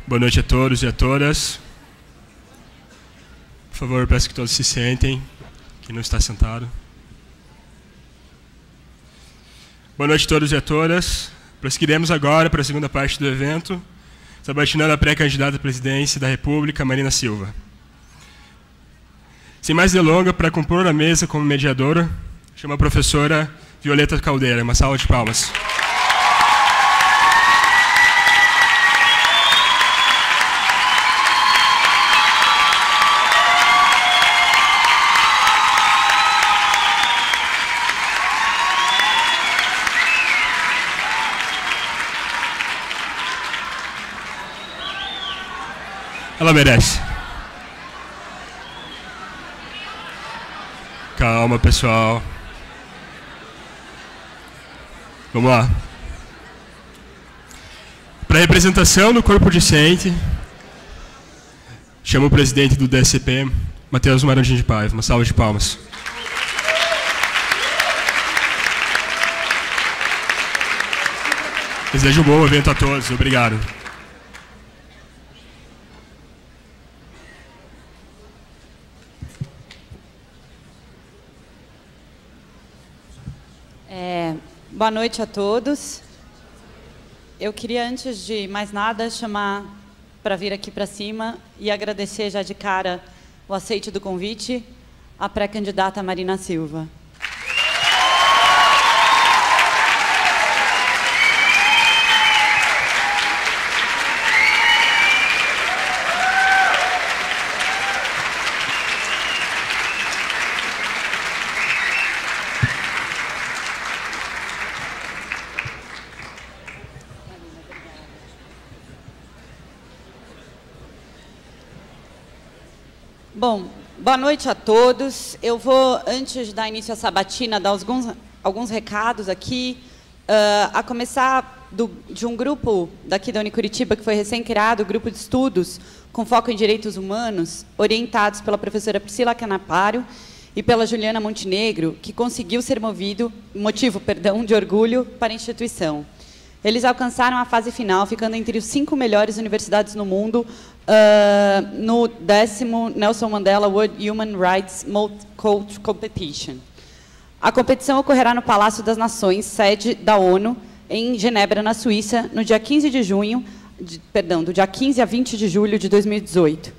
Boa noite a todos e a todas. Por favor, peço que todos se sentem, quem não está sentado. Boa noite a todos e a todas. Prosseguiremos agora para a segunda parte do evento, sabatinando a pré-candidata à presidência da República, Marina Silva. Sem mais delongas, para compor a mesa como mediadora, chamo a professora Violeta Caldeira. Uma salva de palmas. Ela merece. Calma, pessoal. Vamos lá. Para a representação do corpo discente, chamo o presidente do DSP, Matheus Marantins de Paiva. Uma salva de palmas. Desejo um bom evento a todos. Obrigado. Boa noite a todos. Eu queria, antes de mais nada, chamar para vir aqui para cima e agradecer já de cara o aceite do convite à pré-candidata Marina Silva. Bom, boa noite a todos. Eu vou, antes de dar início à sabatina, dar alguns recados aqui, a começar de um grupo daqui da Unicuritiba, que foi recém-criado, o grupo de estudos com foco em direitos humanos, orientados pela professora Priscila Canaparo e pela Juliana Montenegro, que conseguiu ser motivo de orgulho para a instituição. Eles alcançaram a fase final, ficando entre os 5 melhores universidades no mundo, no 10º Nelson Mandela World Human Rights Multicultural Competition. A competição ocorrerá no Palácio das Nações, sede da ONU, em Genebra, na Suíça, no dia 15 de junho, do dia 15 a 20 de julho de 2018.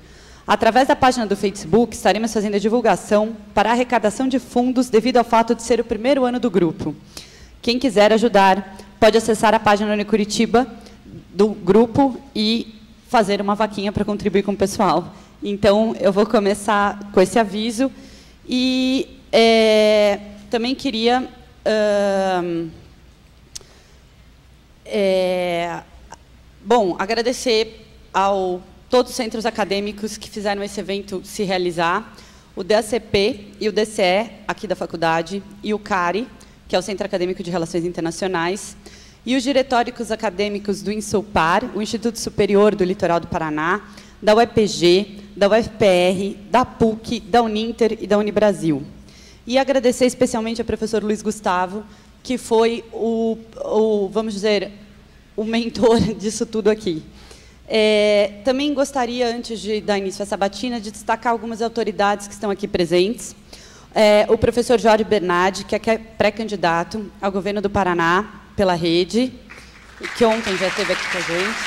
Através da página do Facebook, estaremos fazendo a divulgação para a arrecadação de fundos devido ao fato de ser o primeiro ano do grupo. Quem quiser ajudar, pode acessar a página Unicuritiba do grupo e fazer uma vaquinha para contribuir com o pessoal. Então, eu vou começar com esse aviso. E também queria agradecer a todos os centros acadêmicos que fizeram esse evento se realizar, o DACP e o DCE, aqui da faculdade, e o CARI, que é o Centro Acadêmico de Relações Internacionais, e os diretórios acadêmicos do INSUPAR, o Instituto Superior do Litoral do Paraná, da UEPG, da UFPR, da PUC, da Uninter e da Unibrasil. E agradecer especialmente ao professor Luiz Gustavo, que foi vamos dizer, o mentor disso tudo aqui. Também gostaria, antes de dar início à sabatina, de destacar algumas autoridades que estão aqui presentes. O professor Jorge Bernardi, que é pré-candidato ao governo do Paraná, pela rede, que ontem já esteve aqui com a gente.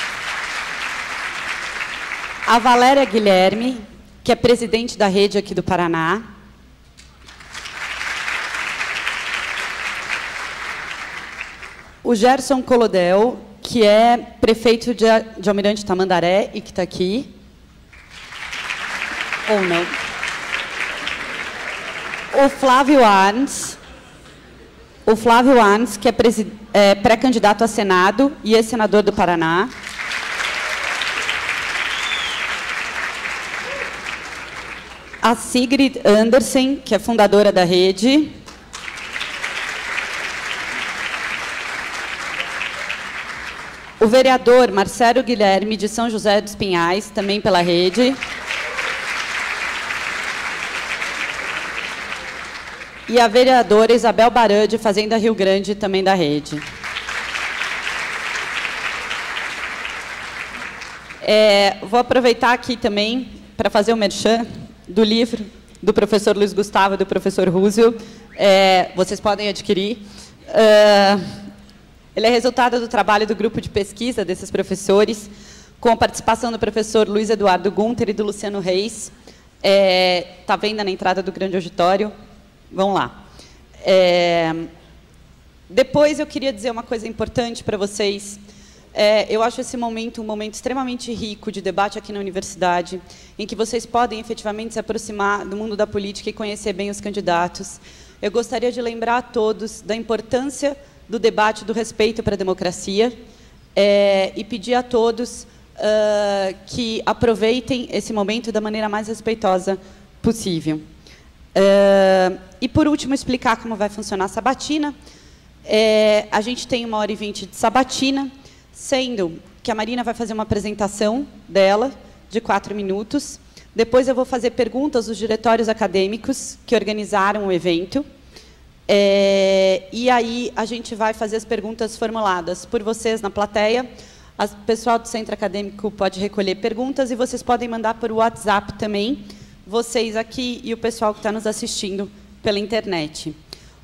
A Valéria Guilherme, que é presidente da rede aqui do Paraná. O Gerson Colodel, que é prefeito de Almirante Tamandaré e que está aqui. Ou não. O Flávio Arns, que é pré-candidato a Senado e ex-senador do Paraná. A Sigrid Andersen, que é fundadora da rede. O vereador Marcelo Guilherme, de São José dos Pinhais, também pela rede. E a vereadora Isabel Baran, de Fazenda Rio Grande, também da rede. Vou aproveitar aqui também para fazer o merchan do livro do professor Luiz Gustavo e do professor Roosevelt. Vocês podem adquirir. Ele é resultado do trabalho do grupo de pesquisa desses professores, com a participação do professor Luiz Eduardo Gunter e do Luciano Reis. Está vendo na entrada do grande auditório? Vão lá. Depois, eu queria dizer uma coisa importante para vocês. Eu acho esse momento um momento extremamente rico de debate aqui na universidade, em que vocês podem efetivamente se aproximar do mundo da política e conhecer bem os candidatos. Eu gostaria de lembrar a todos da importância do debate do respeito para a democracia e pedir a todos que aproveitem esse momento da maneira mais respeitosa possível. E, por último, explicar como vai funcionar a sabatina. A gente tem 1h20 de sabatina, sendo que a Marina vai fazer uma apresentação dela, de 4 minutos. Depois eu vou fazer perguntas dos diretórios acadêmicos que organizaram o evento. E aí a gente vai fazer as perguntas formuladas por vocês na plateia. O pessoal do Centro Acadêmico pode recolher perguntas e vocês podem mandar por WhatsApp também, vocês aqui e o pessoal que está nos assistindo pela internet.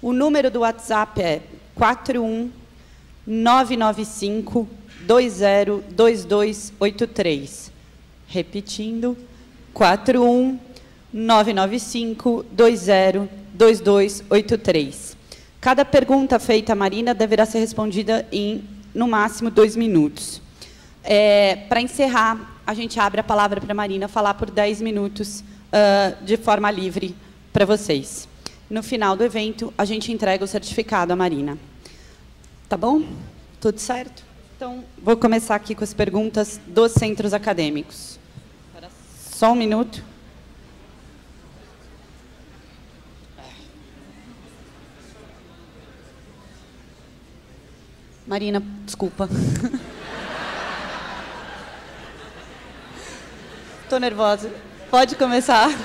O número do WhatsApp é 41995-202283. Repetindo, 41995-202283. Cada pergunta feita à Marina deverá ser respondida em, no máximo, 2 minutos. Para encerrar, a gente abre a palavra para a Marina falar por 10 minutos de forma livre para vocês. No final do evento, a gente entrega o certificado à Marina. Tá bom? Tudo certo? Então, vou começar aqui com as perguntas dos centros acadêmicos. Só um minuto. Marina, desculpa. Estou nervosa. Pode começar.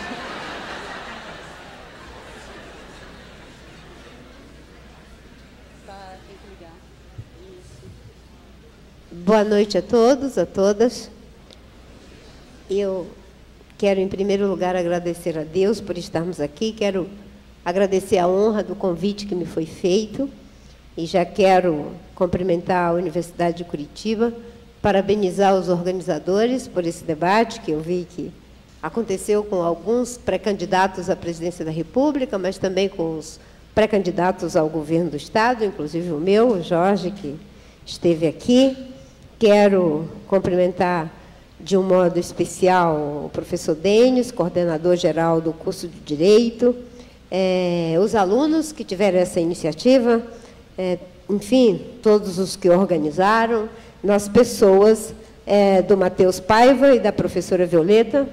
Boa noite a todos, a todas. Eu quero, em primeiro lugar, agradecer a Deus por estarmos aqui. Quero agradecer a honra do convite que me foi feito. E já quero cumprimentar a Universidade de Curitiba, parabenizar os organizadores por esse debate, que eu vi que aconteceu com alguns pré-candidatos à presidência da República, mas também com os pré-candidatos ao governo do Estado, inclusive o meu, o Jorge, que esteve aqui. Quero cumprimentar de um modo especial o professor Denis, coordenador-geral do curso de Direito, os alunos que tiveram essa iniciativa, enfim, todos os que organizaram, nas pessoas do Matheus Paiva e da professora Violeta.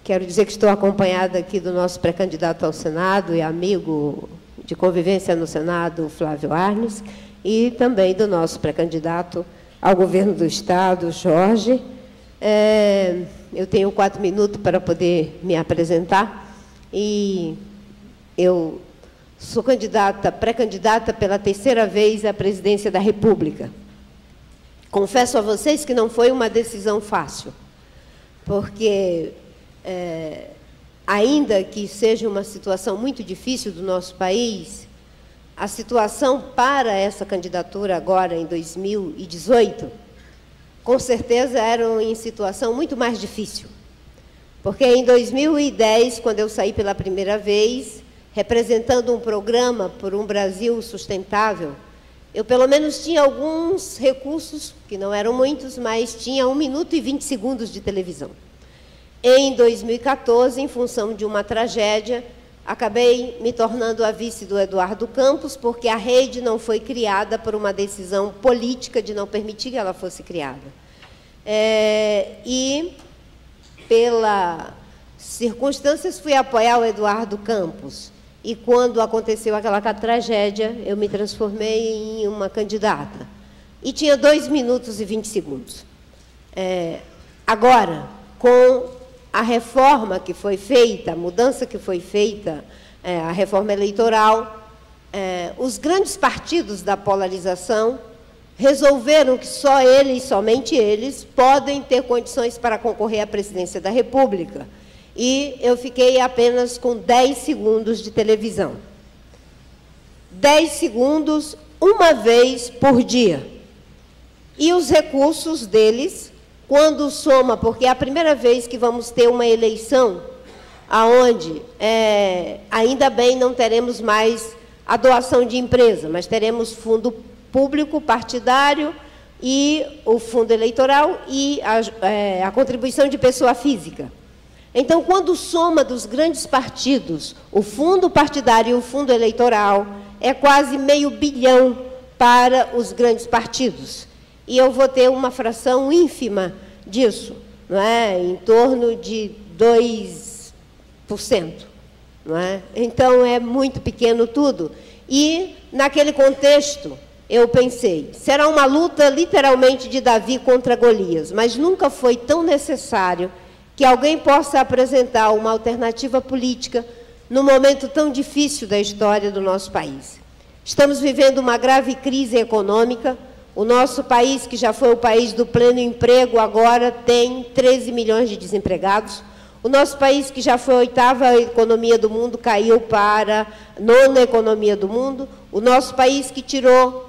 Quero dizer que estou acompanhada aqui do nosso pré-candidato ao Senado e amigo de convivência no Senado, Flávio Arnes, e também do nosso pré-candidato ao governo do Estado, Jorge. Eu tenho 4 minutos para poder me apresentar e eu sou pré-candidata pela 3ª vez à presidência da República. Confesso a vocês que não foi uma decisão fácil, porque, ainda que seja uma situação muito difícil do nosso país, a situação para essa candidatura agora, em 2018, com certeza era em situação muito mais difícil. Porque em 2010, quando eu saí pela primeira vez, representando um programa por um Brasil sustentável, eu pelo menos tinha alguns recursos, que não eram muitos, mas tinha 1 minuto e 20 segundos de televisão. Em 2014, em função de uma tragédia, acabei me tornando a vice do Eduardo Campos, porque a rede não foi criada por uma decisão política de não permitir que ela fosse criada. E, pelas circunstâncias, fui apoiar o Eduardo Campos. E, quando aconteceu aquela tragédia, eu me transformei em uma candidata. E tinha 2 minutos e 20 segundos. Agora, com a reforma que foi feita, a mudança que foi feita, a reforma eleitoral, os grandes partidos da polarização resolveram que só eles, somente eles, podem ter condições para concorrer à presidência da República. E eu fiquei apenas com 10 segundos de televisão. 10 segundos, uma vez por dia. E os recursos deles, quando soma, porque é a primeira vez que vamos ter uma eleição aonde, ainda bem, não teremos mais a doação de empresa, mas teremos fundo público partidário e o fundo eleitoral e a contribuição de pessoa física. Então, quando soma dos grandes partidos, o fundo partidário e o fundo eleitoral, é quase meio bilhão para os grandes partidos. E eu vou ter uma fração ínfima disso, não é? Em torno de 2%. Não é? Então, é muito pequeno tudo. E, naquele contexto, eu pensei, será uma luta literalmente de Davi contra Golias, mas nunca foi tão necessário que alguém possa apresentar uma alternativa política num momento tão difícil da história do nosso país. Estamos vivendo uma grave crise econômica. O nosso país, que já foi o país do pleno emprego, agora tem 13 milhões de desempregados. O nosso país, que já foi a 8ª economia do mundo, caiu para a 9ª economia do mundo. O nosso país, que tirou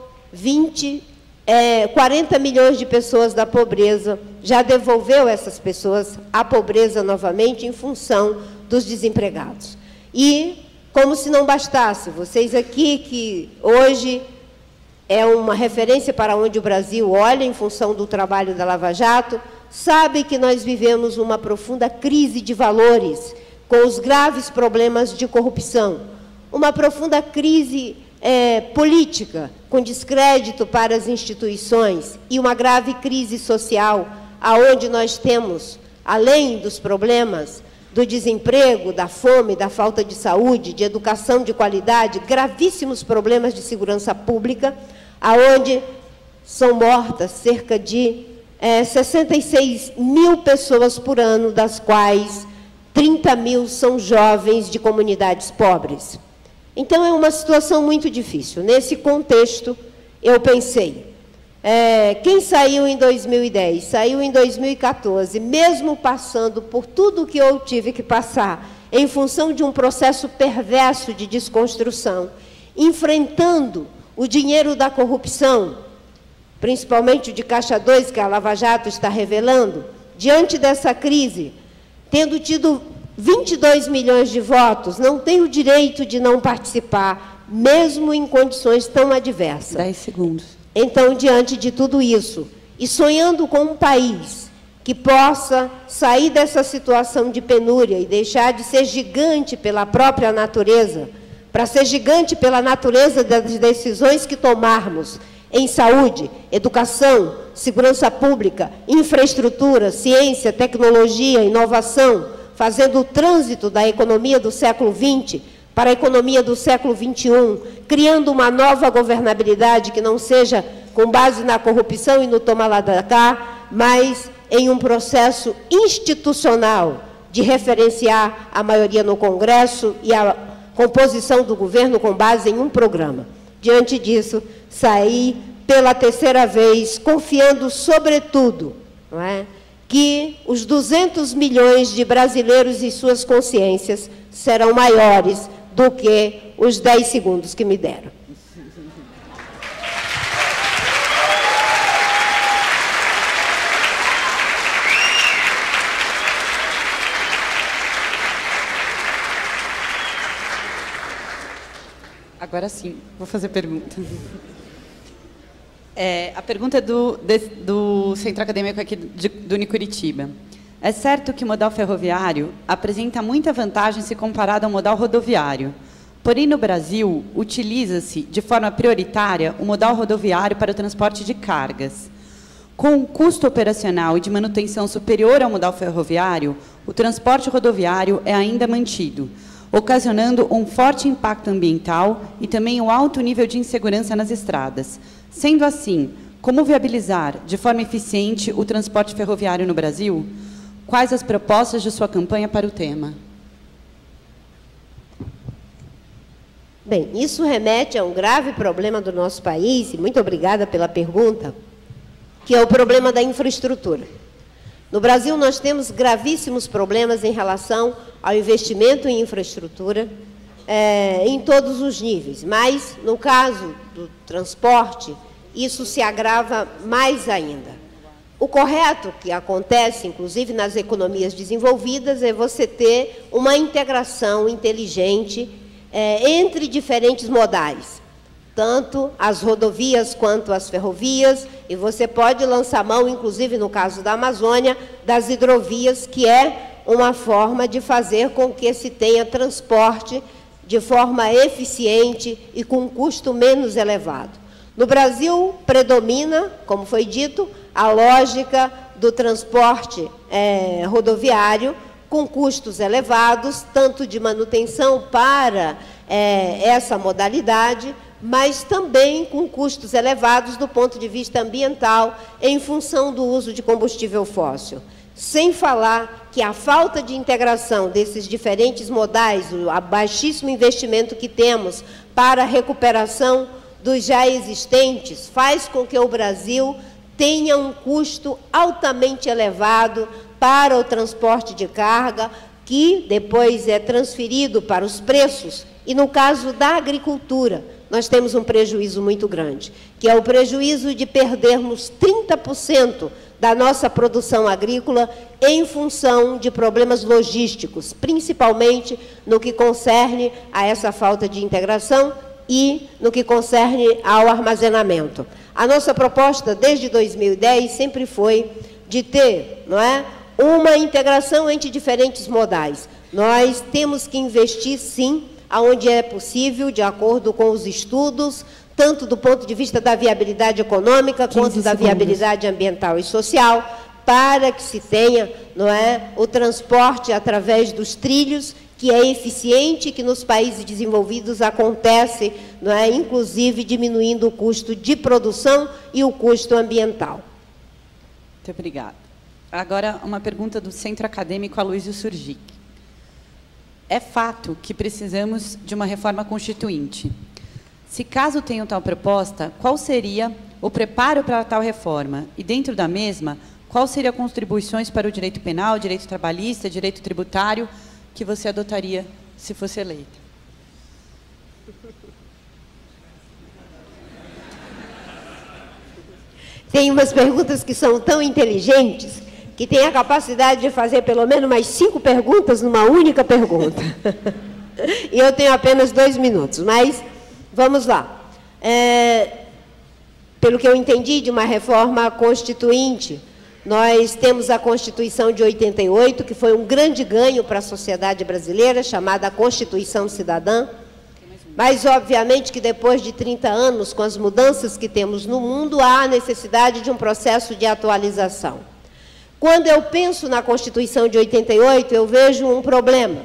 40 milhões de pessoas da pobreza, já devolveu essas pessoas à pobreza novamente em função dos desempregados. E, como se não bastasse, vocês aqui, que hoje é uma referência para onde o Brasil olha em função do trabalho da Lava Jato, sabem que nós vivemos uma profunda crise de valores, com os graves problemas de corrupção, uma profunda crise política, com descrédito para as instituições e uma grave crise social, aonde nós temos, além dos problemas do desemprego, da fome, da falta de saúde, de educação de qualidade, gravíssimos problemas de segurança pública, aonde são mortas cerca de 66 mil pessoas por ano, das quais 30 mil são jovens de comunidades pobres. Então, é uma situação muito difícil. Nesse contexto, eu pensei, quem saiu em 2010, saiu em 2014, mesmo passando por tudo que eu tive que passar, em função de um processo perverso de desconstrução, enfrentando o dinheiro da corrupção, principalmente o de Caixa 2, que a Lava Jato está revelando, diante dessa crise, tendo tido 22 milhões de votos, não tem o direito de não participar, mesmo em condições tão adversas. 10 segundos. Então, diante de tudo isso, e sonhando com um país que possa sair dessa situação de penúria e deixar de ser gigante pela própria natureza, para ser gigante pela natureza das decisões que tomarmos em saúde, educação, segurança pública, infraestrutura, ciência, tecnologia, inovação, fazendo o trânsito da economia do século XX para a economia do século XXI, criando uma nova governabilidade que não seja com base na corrupção e no toma lá da cá, mas em um processo institucional de referenciar a maioria no Congresso e a composição do governo com base em um programa. Diante disso, saí pela 3ª vez, confiando sobretudo, não é, que os 200 milhões de brasileiros e suas consciências serão maiores do que os 10 segundos que me deram. Agora sim, vou fazer pergunta. A pergunta é do Centro Acadêmico aqui do Unicuritiba. É certo que o modal ferroviário apresenta muita vantagem se comparado ao modal rodoviário. Porém, no Brasil, utiliza-se de forma prioritária o modal rodoviário para o transporte de cargas. Com um custo operacional e de manutenção superior ao modal ferroviário, o transporte rodoviário é ainda mantido, ocasionando um forte impacto ambiental e também um alto nível de insegurança nas estradas. Sendo assim, como viabilizar de forma eficiente o transporte ferroviário no Brasil? Quais as propostas de sua campanha para o tema? Bem, isso remete a um grave problema do nosso país, e muito obrigada pela pergunta, que é o problema da infraestrutura. No Brasil, nós temos gravíssimos problemas em relação ao investimento em infraestrutura, em todos os níveis, mas, no caso do transporte, isso se agrava mais ainda. O correto que acontece, inclusive nas economias desenvolvidas, é você ter uma integração inteligente entre diferentes modais, tanto as rodovias quanto as ferrovias, e você pode lançar mão, inclusive no caso da Amazônia, das hidrovias, que é uma forma de fazer com que se tenha transporte de forma eficiente e com um custo menos elevado. No Brasil, predomina, como foi dito, a lógica do transporte rodoviário, com custos elevados, tanto de manutenção para essa modalidade, mas também com custos elevados do ponto de vista ambiental, em função do uso de combustível fóssil. Sem falar que a falta de integração desses diferentes modais, o baixíssimo investimento que temos para a recuperação dos já existentes, faz com que o Brasil tenha um custo altamente elevado para o transporte de carga, que depois é transferido para os preços. E no caso da agricultura, nós temos um prejuízo muito grande, que é o prejuízo de perdermos 30% da nossa produção agrícola em função de problemas logísticos, principalmente no que concerne a essa falta de integração e no que concerne ao armazenamento. A nossa proposta, desde 2010, sempre foi de ter, não é, uma integração entre diferentes modais. Nós temos que investir, sim, aonde é possível, de acordo com os estudos, tanto do ponto de vista da viabilidade econômica, quanto da viabilidade ambiental e social, para que se tenha, não é, o transporte através dos trilhos, que é eficiente, que nos países desenvolvidos acontece, não é, inclusive diminuindo o custo de produção e o custo ambiental. Muito obrigada. Agora, uma pergunta do Centro Acadêmico Aloysio Surgic. É fato que precisamos de uma reforma constituinte. Se caso tenham tal proposta, qual seria o preparo para tal reforma? E dentro da mesma, quais seriam contribuições para o direito penal, direito trabalhista, direito tributário, que você adotaria se fosse eleita? Tem umas perguntas que são tão inteligentes que tem a capacidade de fazer pelo menos mais 5 perguntas numa única pergunta. E eu tenho apenas 2 minutos, mas vamos lá. Pelo que eu entendi de uma reforma constituinte, nós temos a Constituição de 88, que foi um grande ganho para a sociedade brasileira, chamada Constituição Cidadã, mas, obviamente, que depois de 30 anos, com as mudanças que temos no mundo, há a necessidade de um processo de atualização. Quando eu penso na Constituição de 88, eu vejo um problema,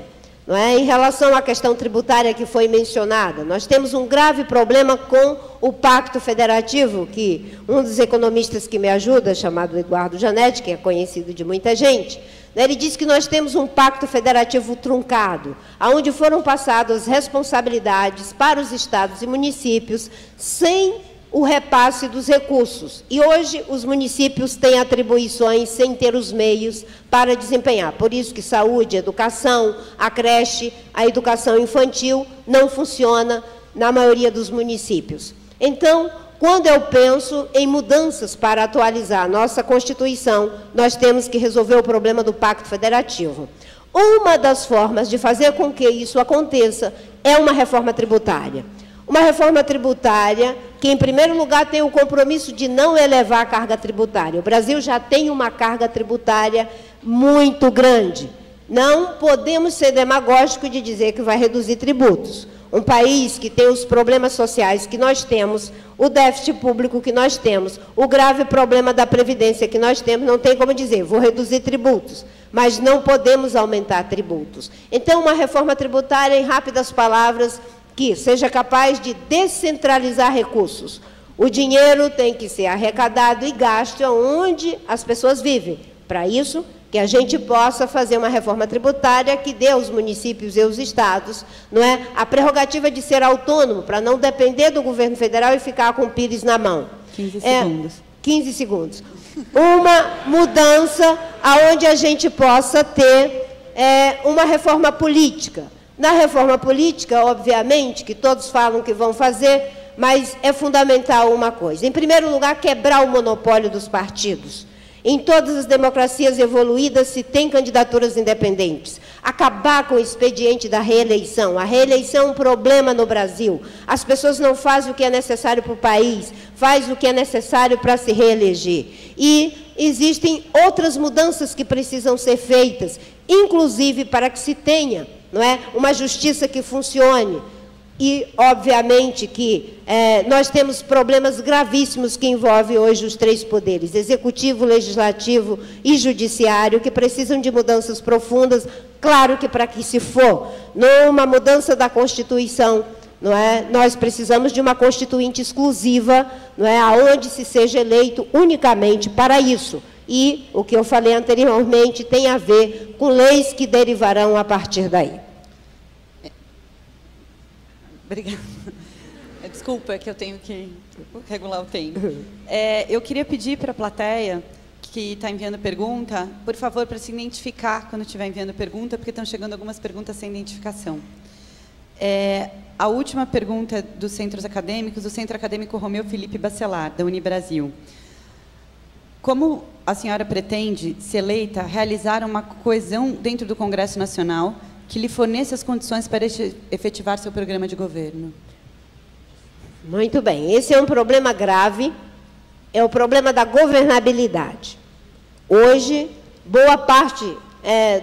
não é? Em relação à questão tributária que foi mencionada. Nós temos um grave problema com o Pacto Federativo, que um dos economistas que me ajuda, chamado Eduardo Janetti, que é conhecido de muita gente, ele diz que nós temos um Pacto Federativo truncado, onde foram passadas responsabilidades para os estados e municípios sem o repasse dos recursos. E hoje os municípios têm atribuições sem ter os meios para desempenhar. Por isso que saúde, educação, a creche, a educação infantil não funciona na maioria dos municípios. Então, quando eu penso em mudanças para atualizar a nossa Constituição, nós temos que resolver o problema do Pacto Federativo. Uma das formas de fazer com que isso aconteça é uma reforma tributária. Uma reforma tributária que, em primeiro lugar, tem o compromisso de não elevar a carga tributária. O Brasil já tem uma carga tributária muito grande. Não podemos ser demagógicos de dizer que vai reduzir tributos. Um país que tem os problemas sociais que nós temos, o déficit público que nós temos, o grave problema da Previdência que nós temos, não tem como dizer, vou reduzir tributos, mas não podemos aumentar tributos. Então, uma reforma tributária, em rápidas palavras, que seja capaz de descentralizar recursos. O dinheiro tem que ser arrecadado e gasto onde as pessoas vivem, Para isso, que a gente possa fazer uma reforma tributária que dê aos municípios e aos estados, não é, a prerrogativa de ser autônomo, para não depender do governo federal e ficar com o pires na mão. 15 segundos. 15 segundos. Uma mudança aonde a gente possa ter uma reforma política. Na reforma política, obviamente, que todos falam que vão fazer, mas é fundamental uma coisa. Em primeiro lugar, quebrar o monopólio dos partidos. Em todas as democracias evoluídas se tem candidaturas independentes. Acabar com o expediente da reeleição. A reeleição é um problema no Brasil. As pessoas não fazem o que é necessário para o país, fazem o que é necessário para se reeleger. E existem outras mudanças que precisam ser feitas, inclusive para que se tenha, não é, uma justiça que funcione. E, obviamente, que nós temos problemas gravíssimos que envolvem hoje os três poderes, executivo, legislativo e judiciário, que precisam de mudanças profundas. Claro que, para que se for numa mudança da Constituição, não é, nós precisamos de uma constituinte exclusiva, não é, aonde se seja eleito unicamente para isso. E o que eu falei anteriormente tem a ver com leis que derivarão a partir daí. Obrigada. Desculpa, é que eu tenho que regular o tempo. Eu queria pedir para a plateia que está enviando pergunta, por favor, para se identificar quando estiver enviando pergunta, porque estão chegando algumas perguntas sem identificação. A última pergunta dos centros acadêmicos, do Centro Acadêmico Romeu Felipe Bacelar, da Unibrasil. Como a senhora pretende, se eleita, realizar uma coesão dentro do Congresso Nacional que lhe forneça as condições para efetivar seu programa de governo? Muito bem. Esse é um problema grave, é o problema da governabilidade. Hoje, boa parte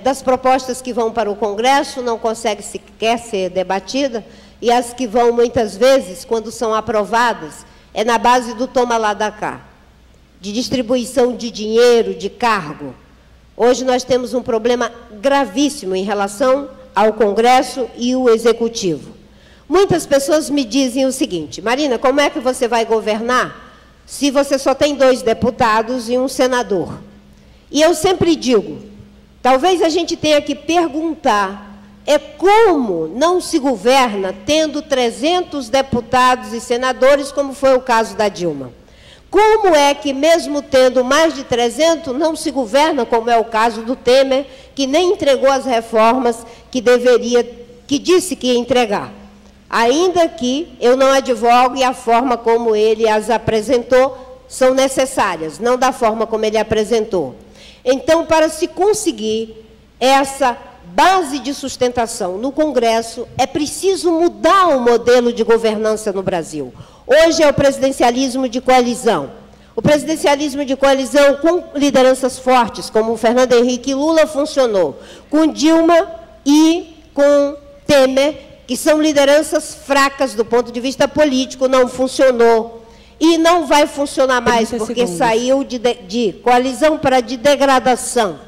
das propostas que vão para o Congresso não consegue sequer ser debatida, e as que vão, muitas vezes, quando são aprovadas, é na base do toma lá da cá, de distribuição de dinheiro, de cargo. Hoje nós temos um problema gravíssimo em relação ao Congresso e o Executivo. Muitas pessoas me dizem o seguinte: Marina, como é que você vai governar se você só tem 2 deputados e um senador? E eu sempre digo, talvez a gente tenha que perguntar como não se governa tendo 300 deputados e senadores, como foi o caso da Dilma. Como é que, mesmo tendo mais de 300, não se governa, como é o caso do Temer, que nem entregou as reformas que disse que ia entregar? Ainda que eu não advogo e a forma como ele as apresentou são necessárias, não da forma como ele apresentou. Então, para se conseguir essa base de sustentação no Congresso, é preciso mudar o modelo de governança no Brasil. Hoje é o presidencialismo de coalizão. O presidencialismo de coalizão com lideranças fortes, como o Fernando Henrique Lula, funcionou. Com Dilma e com Temer, que são lideranças fracas do ponto de vista político, não funcionou. E não vai funcionar mais, porque saiu de coalizão para de degradação.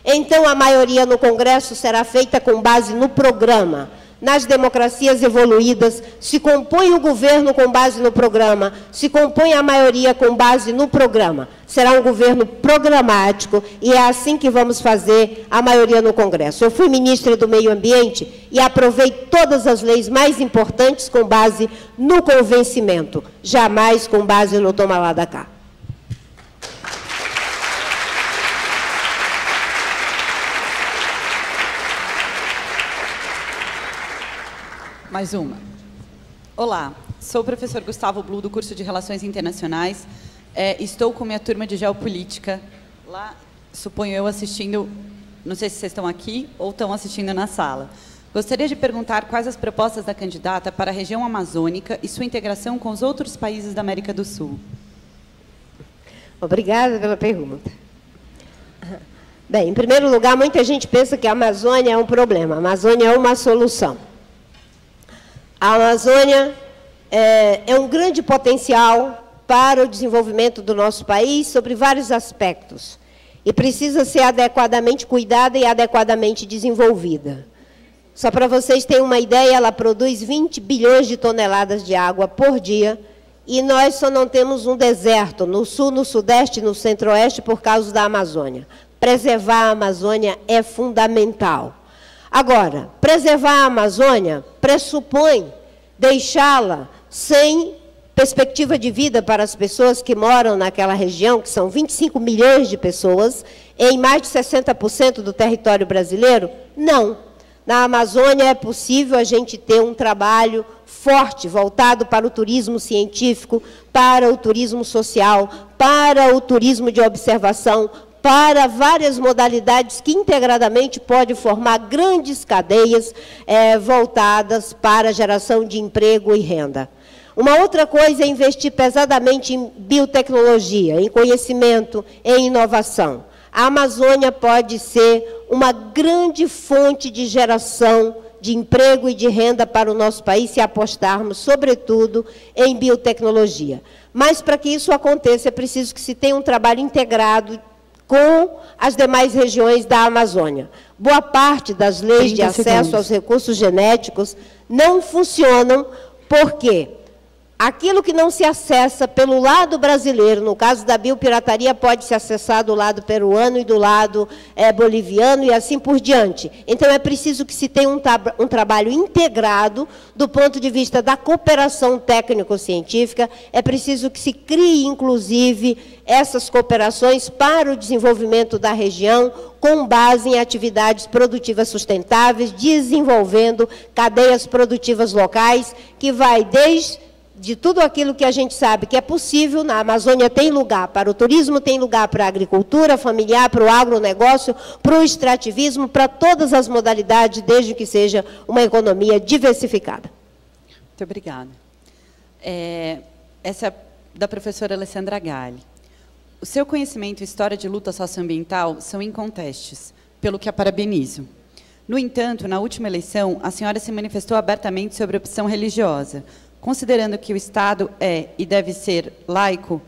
Então, a maioria no Congresso será feita com base no programa. Nas democracias evoluídas, se compõe o governo com base no programa, se compõe a maioria com base no programa. Será um governo programático e é assim que vamos fazer a maioria no Congresso. Eu fui ministra do Meio Ambiente e aprovei todas as leis mais importantes com base no convencimento, jamais com base no toma lá da cá. Mais uma. Olá, sou o professor Gustavo Blu, do curso de Relações Internacionais. Estou com minha turma de Geopolítica lá, suponho eu, assistindo, não sei se vocês estão aqui ou estão assistindo na sala. Gostaria de perguntar quais as propostas da candidata para a região amazônica e sua integração com os outros países da América do Sul. Obrigada pela pergunta. Bem, em primeiro lugar, muita gente pensa que a Amazônia é um problema. A Amazônia é uma solução. A Amazônia é um grande potencial para o desenvolvimento do nosso país sobre vários aspectos e precisa ser adequadamente cuidada e adequadamente desenvolvida. Só para vocês terem uma ideia, ela produz 20 bilhões de toneladas de água por dia e nós só não temos um deserto no sul, no sudeste e no centro-oeste por causa da Amazônia. preservar a Amazônia é fundamental. Agora, preservar a Amazônia pressupõe deixá-la sem perspectiva de vida para as pessoas que moram naquela região, que são 25 milhões de pessoas, em mais de 60% do território brasileiro? Não. Na Amazônia é possível a gente ter um trabalho forte, voltado para o turismo científico, para o turismo social, para o turismo de observação, para várias modalidades que integradamente pode formar grandes cadeias voltadas para a geração de emprego e renda. Uma outra coisa é investir pesadamente em biotecnologia, em conhecimento, em inovação. A Amazônia pode ser uma grande fonte de geração de emprego e de renda para o nosso país se apostarmos, sobretudo, em biotecnologia. Mas, para que isso aconteça, é preciso que se tenha um trabalho integrado com as demais regiões da Amazônia. Boa parte das leis de acesso aos recursos genéticos não funcionam porque aquilo que não se acessa pelo lado brasileiro, no caso da biopirataria, pode se acessar do lado peruano e do lado boliviano e assim por diante. Então, é preciso que se tenha um trabalho integrado do ponto de vista da cooperação técnico-científica, é preciso que se crie, inclusive, essas cooperações para o desenvolvimento da região, com base em atividades produtivas sustentáveis, desenvolvendo cadeias produtivas locais, que vai desde de tudo aquilo que a gente sabe que é possível. Na Amazônia tem lugar para o turismo, tem lugar para a agricultura familiar, para o agronegócio, para o extrativismo, para todas as modalidades, desde que seja uma economia diversificada. Muito obrigada. Essa é da professora Alessandra Galli. O seu conhecimento e história de luta socioambiental são incontestes, pelo que a parabenizo. No entanto, na última eleição, a senhora se manifestou abertamente sobre a opção religiosa. Considerando que o Estado é e deve ser laico,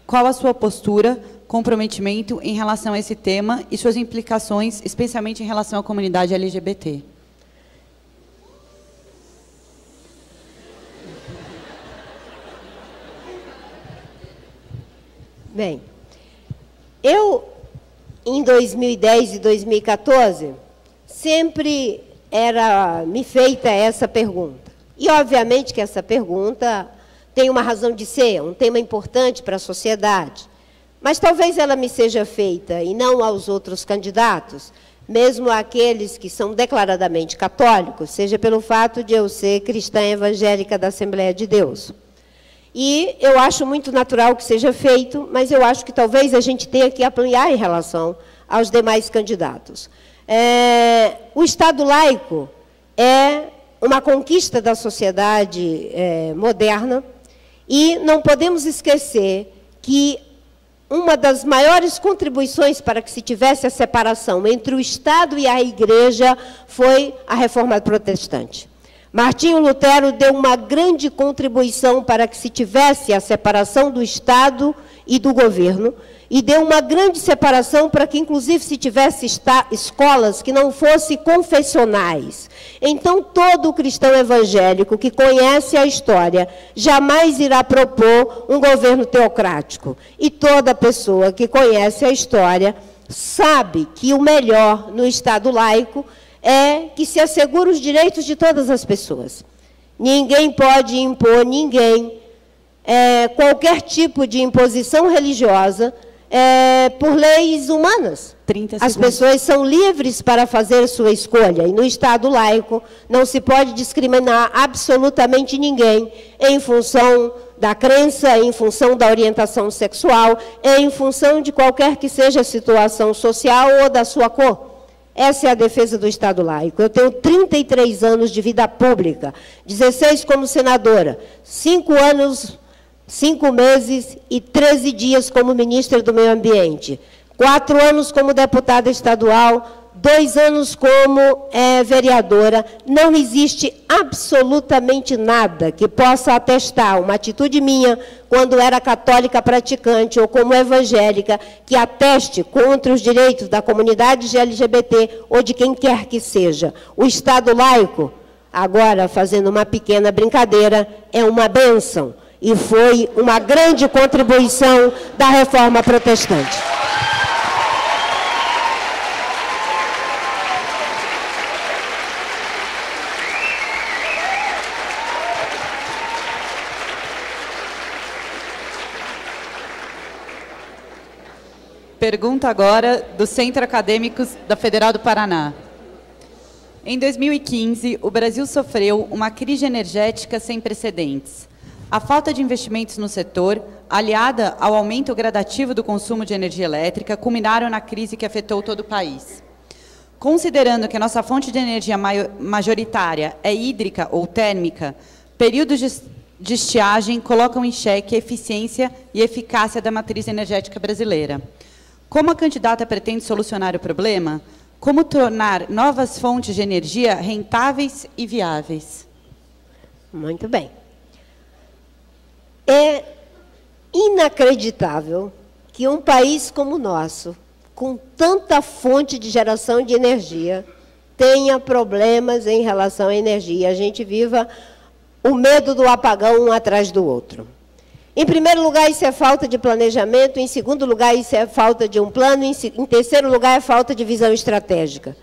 qual a sua postura, comprometimento em relação a esse tema e suas implicações, especialmente em relação à comunidade LGBT? Bem, eu, em 2010 e 2014, sempre me feita essa pergunta. E, obviamente, que essa pergunta tem uma razão de ser, um tema importante para a sociedade. Mas talvez ela me seja feita, e não aos outros candidatos, mesmo àqueles que são declaradamente católicos, seja pelo fato de eu ser cristã evangélica da Assembleia de Deus. E eu acho muito natural que seja feito, mas eu acho que talvez a gente tenha que ampliar em relação aos demais candidatos. O Estado laico é uma conquista da sociedade moderna, e não podemos esquecer que uma das maiores contribuições para que se tivesse a separação entre o Estado e a Igreja foi a Reforma Protestante. Martinho Lutero deu uma grande contribuição para que se tivesse a separação do Estado e do governo, e deu uma grande separação para que, inclusive, se tivesse escolas que não fossem confessionais. Então, todo cristão evangélico que conhece a história jamais irá propor um governo teocrático. E toda pessoa que conhece a história sabe que o melhor no Estado laico é que se assegure os direitos de todas as pessoas. Ninguém pode impor ninguém qualquer tipo de imposição religiosa por leis humanas. As pessoas são livres para fazer sua escolha, e no Estado laico não se pode discriminar absolutamente ninguém em função da crença, em função da orientação sexual, em função de qualquer que seja a situação social ou da sua cor. Essa é a defesa do Estado laico. Eu tenho 33 anos de vida pública, 16 como senadora, 5 anos, 5 meses e 13 dias como ministra do Meio Ambiente, 4 anos como deputada estadual, 2 anos como vereadora. Não existe absolutamente nada que possa atestar uma atitude minha, quando era católica praticante ou como evangélica, que ateste contra os direitos da comunidade LGBT ou de quem quer que seja. O Estado laico, agora fazendo uma pequena brincadeira, é uma bênção. E foi uma grande contribuição da Reforma Protestante. Pergunta agora do Centro Acadêmicos da Federal do Paraná. Em 2015, o Brasil sofreu uma crise energética sem precedentes. A falta de investimentos no setor, aliada ao aumento gradativo do consumo de energia elétrica, culminaram na crise que afetou todo o país. Considerando que a nossa fonte de energia majoritária é hídrica ou térmica, períodos de estiagem colocam em xeque a eficiência e eficácia da matriz energética brasileira. Como a candidata pretende solucionar o problema? Como tornar novas fontes de energia rentáveis e viáveis? Muito bem. É inacreditável que um país como o nosso, com tanta fonte de geração de energia, tenha problemas em relação à energia. A gente viva o medo do apagão um atrás do outro. Em primeiro lugar, isso é falta de planejamento. Em segundo lugar, isso é falta de um plano. Em terceiro lugar, é falta de visão estratégica.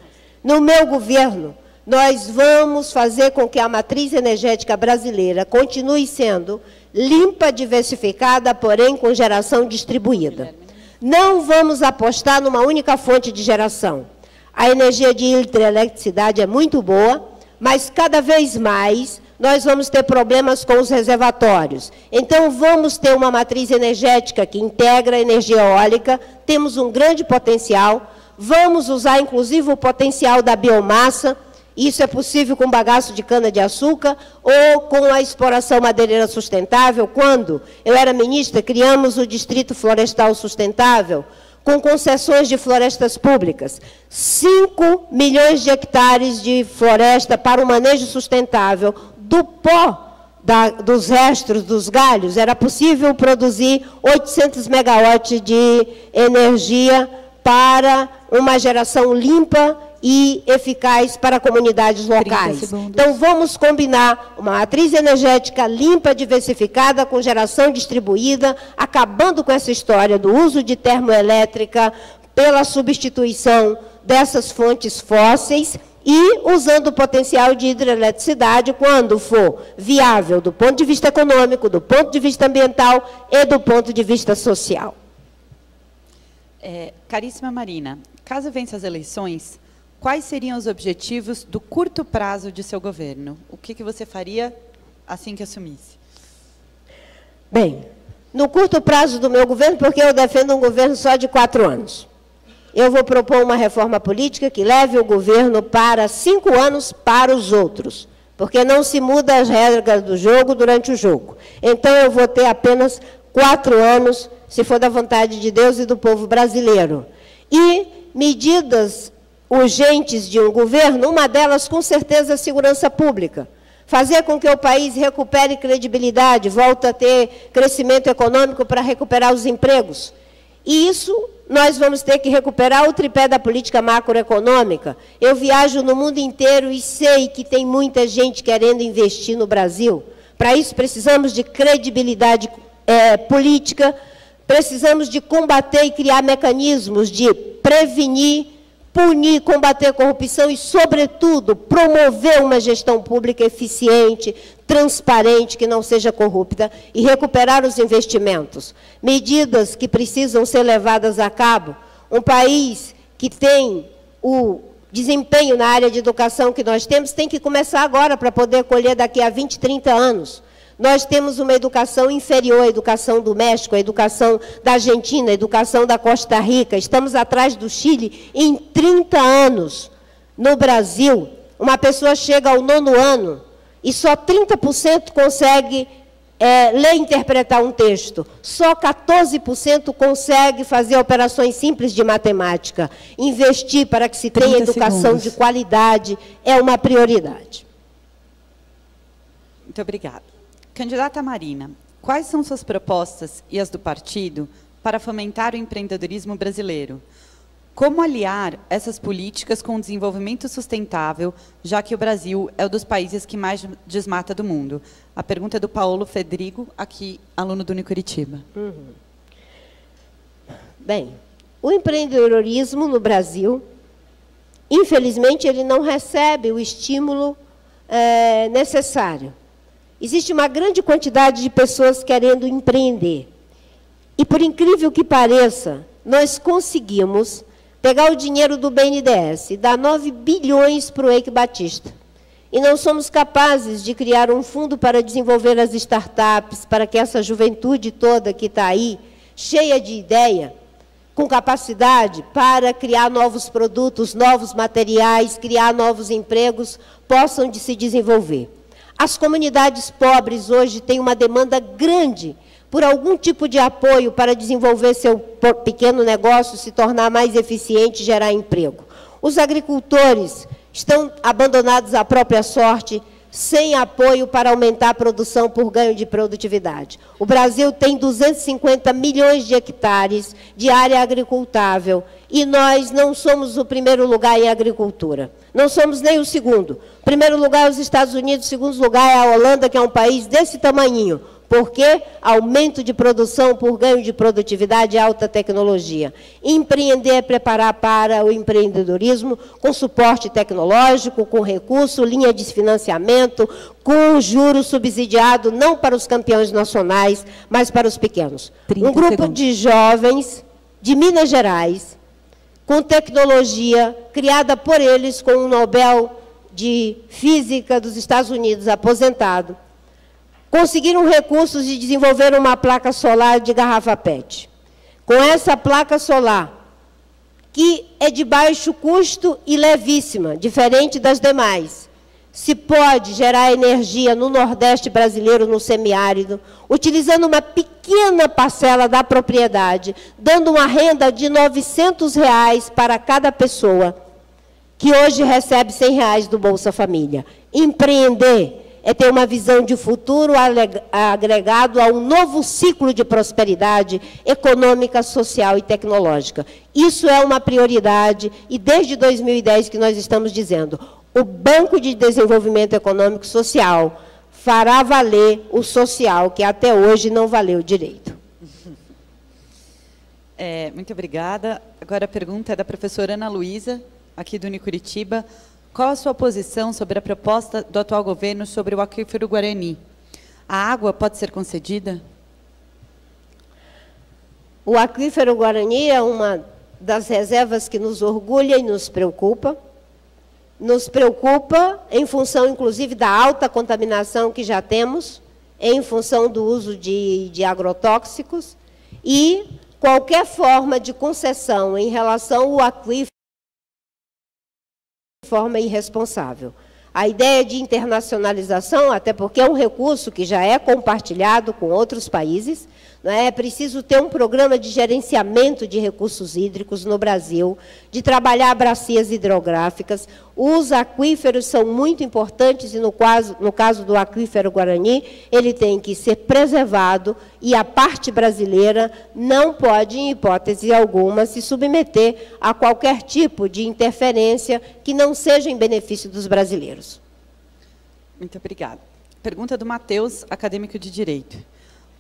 No meu governo, nós vamos fazer com que a matriz energética brasileira continue sendo limpa, diversificada, porém com geração distribuída. Não vamos apostar numa única fonte de geração. A energia de hidroeletricidade é muito boa, mas cada vez mais nós vamos ter problemas com os reservatórios. Então, vamos ter uma matriz energética que integra a energia eólica, temos um grande potencial, vamos usar, inclusive, o potencial da biomassa. Isso é possível com bagaço de cana-de-açúcar ou com a exploração madeireira sustentável. Quando eu era ministra, criamos o Distrito Florestal Sustentável, com concessões de florestas públicas. 5 milhões de hectares de floresta para o manejo sustentável do pó dos restos dos galhos. Era possível produzir 800 megawatts de energia para uma geração limpa e eficaz para comunidades locais. Então, vamos combinar uma matriz energética limpa, diversificada, com geração distribuída, acabando com essa história do uso de termoelétrica pela substituição dessas fontes fósseis e usando o potencial de hidroeletricidade quando for viável do ponto de vista econômico, do ponto de vista ambiental e do ponto de vista social. Caríssima Marina, caso vença as eleições, quais seriam os objetivos do curto prazo de seu governo? O que você faria assim que assumisse? Bem, no curto prazo do meu governo, porque eu defendo um governo só de 4 anos, eu vou propor uma reforma política que leve o governo para 5 anos para os outros, porque não se muda as regras do jogo durante o jogo. Então, eu vou ter apenas 4 anos, se for da vontade de Deus e do povo brasileiro. E medidas urgentes de um governo, uma delas, com certeza, a segurança pública. Fazer com que o país recupere credibilidade, volte a ter crescimento econômico para recuperar os empregos. E isso nós vamos ter que recuperar o tripé da política macroeconômica. Eu viajo no mundo inteiro e sei que tem muita gente querendo investir no Brasil. Para isso, precisamos de credibilidade política, precisamos de combater e criar mecanismos de prevenir, punir, combater a corrupção e, sobretudo, promover uma gestão pública eficiente, transparente, que não seja corrupta, e recuperar os investimentos. Medidas que precisam ser levadas a cabo. Um país que tem o desempenho na área de educação que nós temos, tem que começar agora para poder colher daqui a 20, 30 anos. Nós temos uma educação inferior à educação do México, à educação da Argentina, à educação da Costa Rica. Estamos atrás do Chile em 30 anos. No Brasil, uma pessoa chega ao 9º ano e só 30% consegue ler e interpretar um texto. Só 14% consegue fazer operações simples de matemática. Investir para que se tenha educação de qualidade é uma prioridade. Muito obrigada. Candidata Marina, quais são suas propostas e as do partido para fomentar o empreendedorismo brasileiro? Como aliar essas políticas com o desenvolvimento sustentável, já que o Brasil é um dos países que mais desmata do mundo? A pergunta é do Paulo Fedrigo, aqui, aluno do Unicuritiba. Bem, o empreendedorismo no Brasil, infelizmente, ele não recebe o estímulo necessário. Existe uma grande quantidade de pessoas querendo empreender. E, por incrível que pareça, nós conseguimos pegar o dinheiro do BNDES e dar 9 bilhões para o Eike Batista. E não somos capazes de criar um fundo para desenvolver as startups, para que essa juventude toda que está aí, cheia de ideia, com capacidade para criar novos produtos, novos materiais, criar novos empregos, possam se desenvolver. As comunidades pobres hoje têm uma demanda grande por algum tipo de apoio para desenvolver seu pequeno negócio, se tornar mais eficiente e gerar emprego. Os agricultores estão abandonados à própria sorte, sem apoio para aumentar a produção por ganho de produtividade. O Brasil tem 250 milhões de hectares de área agricultável e nós não somos o primeiro lugar em agricultura. Não somos nem o segundo. O primeiro lugar é os Estados Unidos, o segundo lugar é a Holanda, que é um país desse tamanhinho. Porque aumento de produção por ganho de produtividade e alta tecnologia. Empreender é preparar para o empreendedorismo com suporte tecnológico, com recurso, linha de financiamento, com juros subsidiado, não para os campeões nacionais, mas para os pequenos. Um grupo de jovens de Minas Gerais, com tecnologia, criada por eles, com um Nobel de Física dos Estados Unidos aposentado, conseguiram recursos e desenvolveram uma placa solar de garrafa PET. Com essa placa solar, que é de baixo custo e levíssima, diferente das demais, se pode gerar energia no Nordeste brasileiro, no semiárido, utilizando uma pequena parcela da propriedade, dando uma renda de R$ 900 para cada pessoa, que hoje recebe R$ 100 do Bolsa Família. Empreender é ter uma visão de futuro agregado a um novo ciclo de prosperidade econômica, social e tecnológica. Isso é uma prioridade e desde 2010 que nós estamos dizendo, o Banco de Desenvolvimento Econômico e Social fará valer o social, que até hoje não valeu direito. Muito obrigada. Agora a pergunta é da professora Ana Luísa, aqui do Unicuritiba. Qual a sua posição sobre a proposta do atual governo sobre o aquífero Guarani? A água pode ser concedida? O aquífero Guarani é uma das reservas que nos orgulha e nos preocupa. Nos preocupa em função, inclusive, da alta contaminação que já temos, em função do uso de agrotóxicos, e qualquer forma de concessão em relação ao aquífero de forma irresponsável. A ideia de internacionalização, até porque é um recurso que já é compartilhado com outros países, é preciso ter um programa de gerenciamento de recursos hídricos no Brasil, de trabalhar bacias hidrográficas. Os aquíferos são muito importantes e, no caso do aquífero Guarani, ele tem que ser preservado e a parte brasileira não pode, em hipótese alguma, se submeter a qualquer tipo de interferência que não seja em benefício dos brasileiros. Muito obrigada. Pergunta do Matheus, acadêmico de Direito.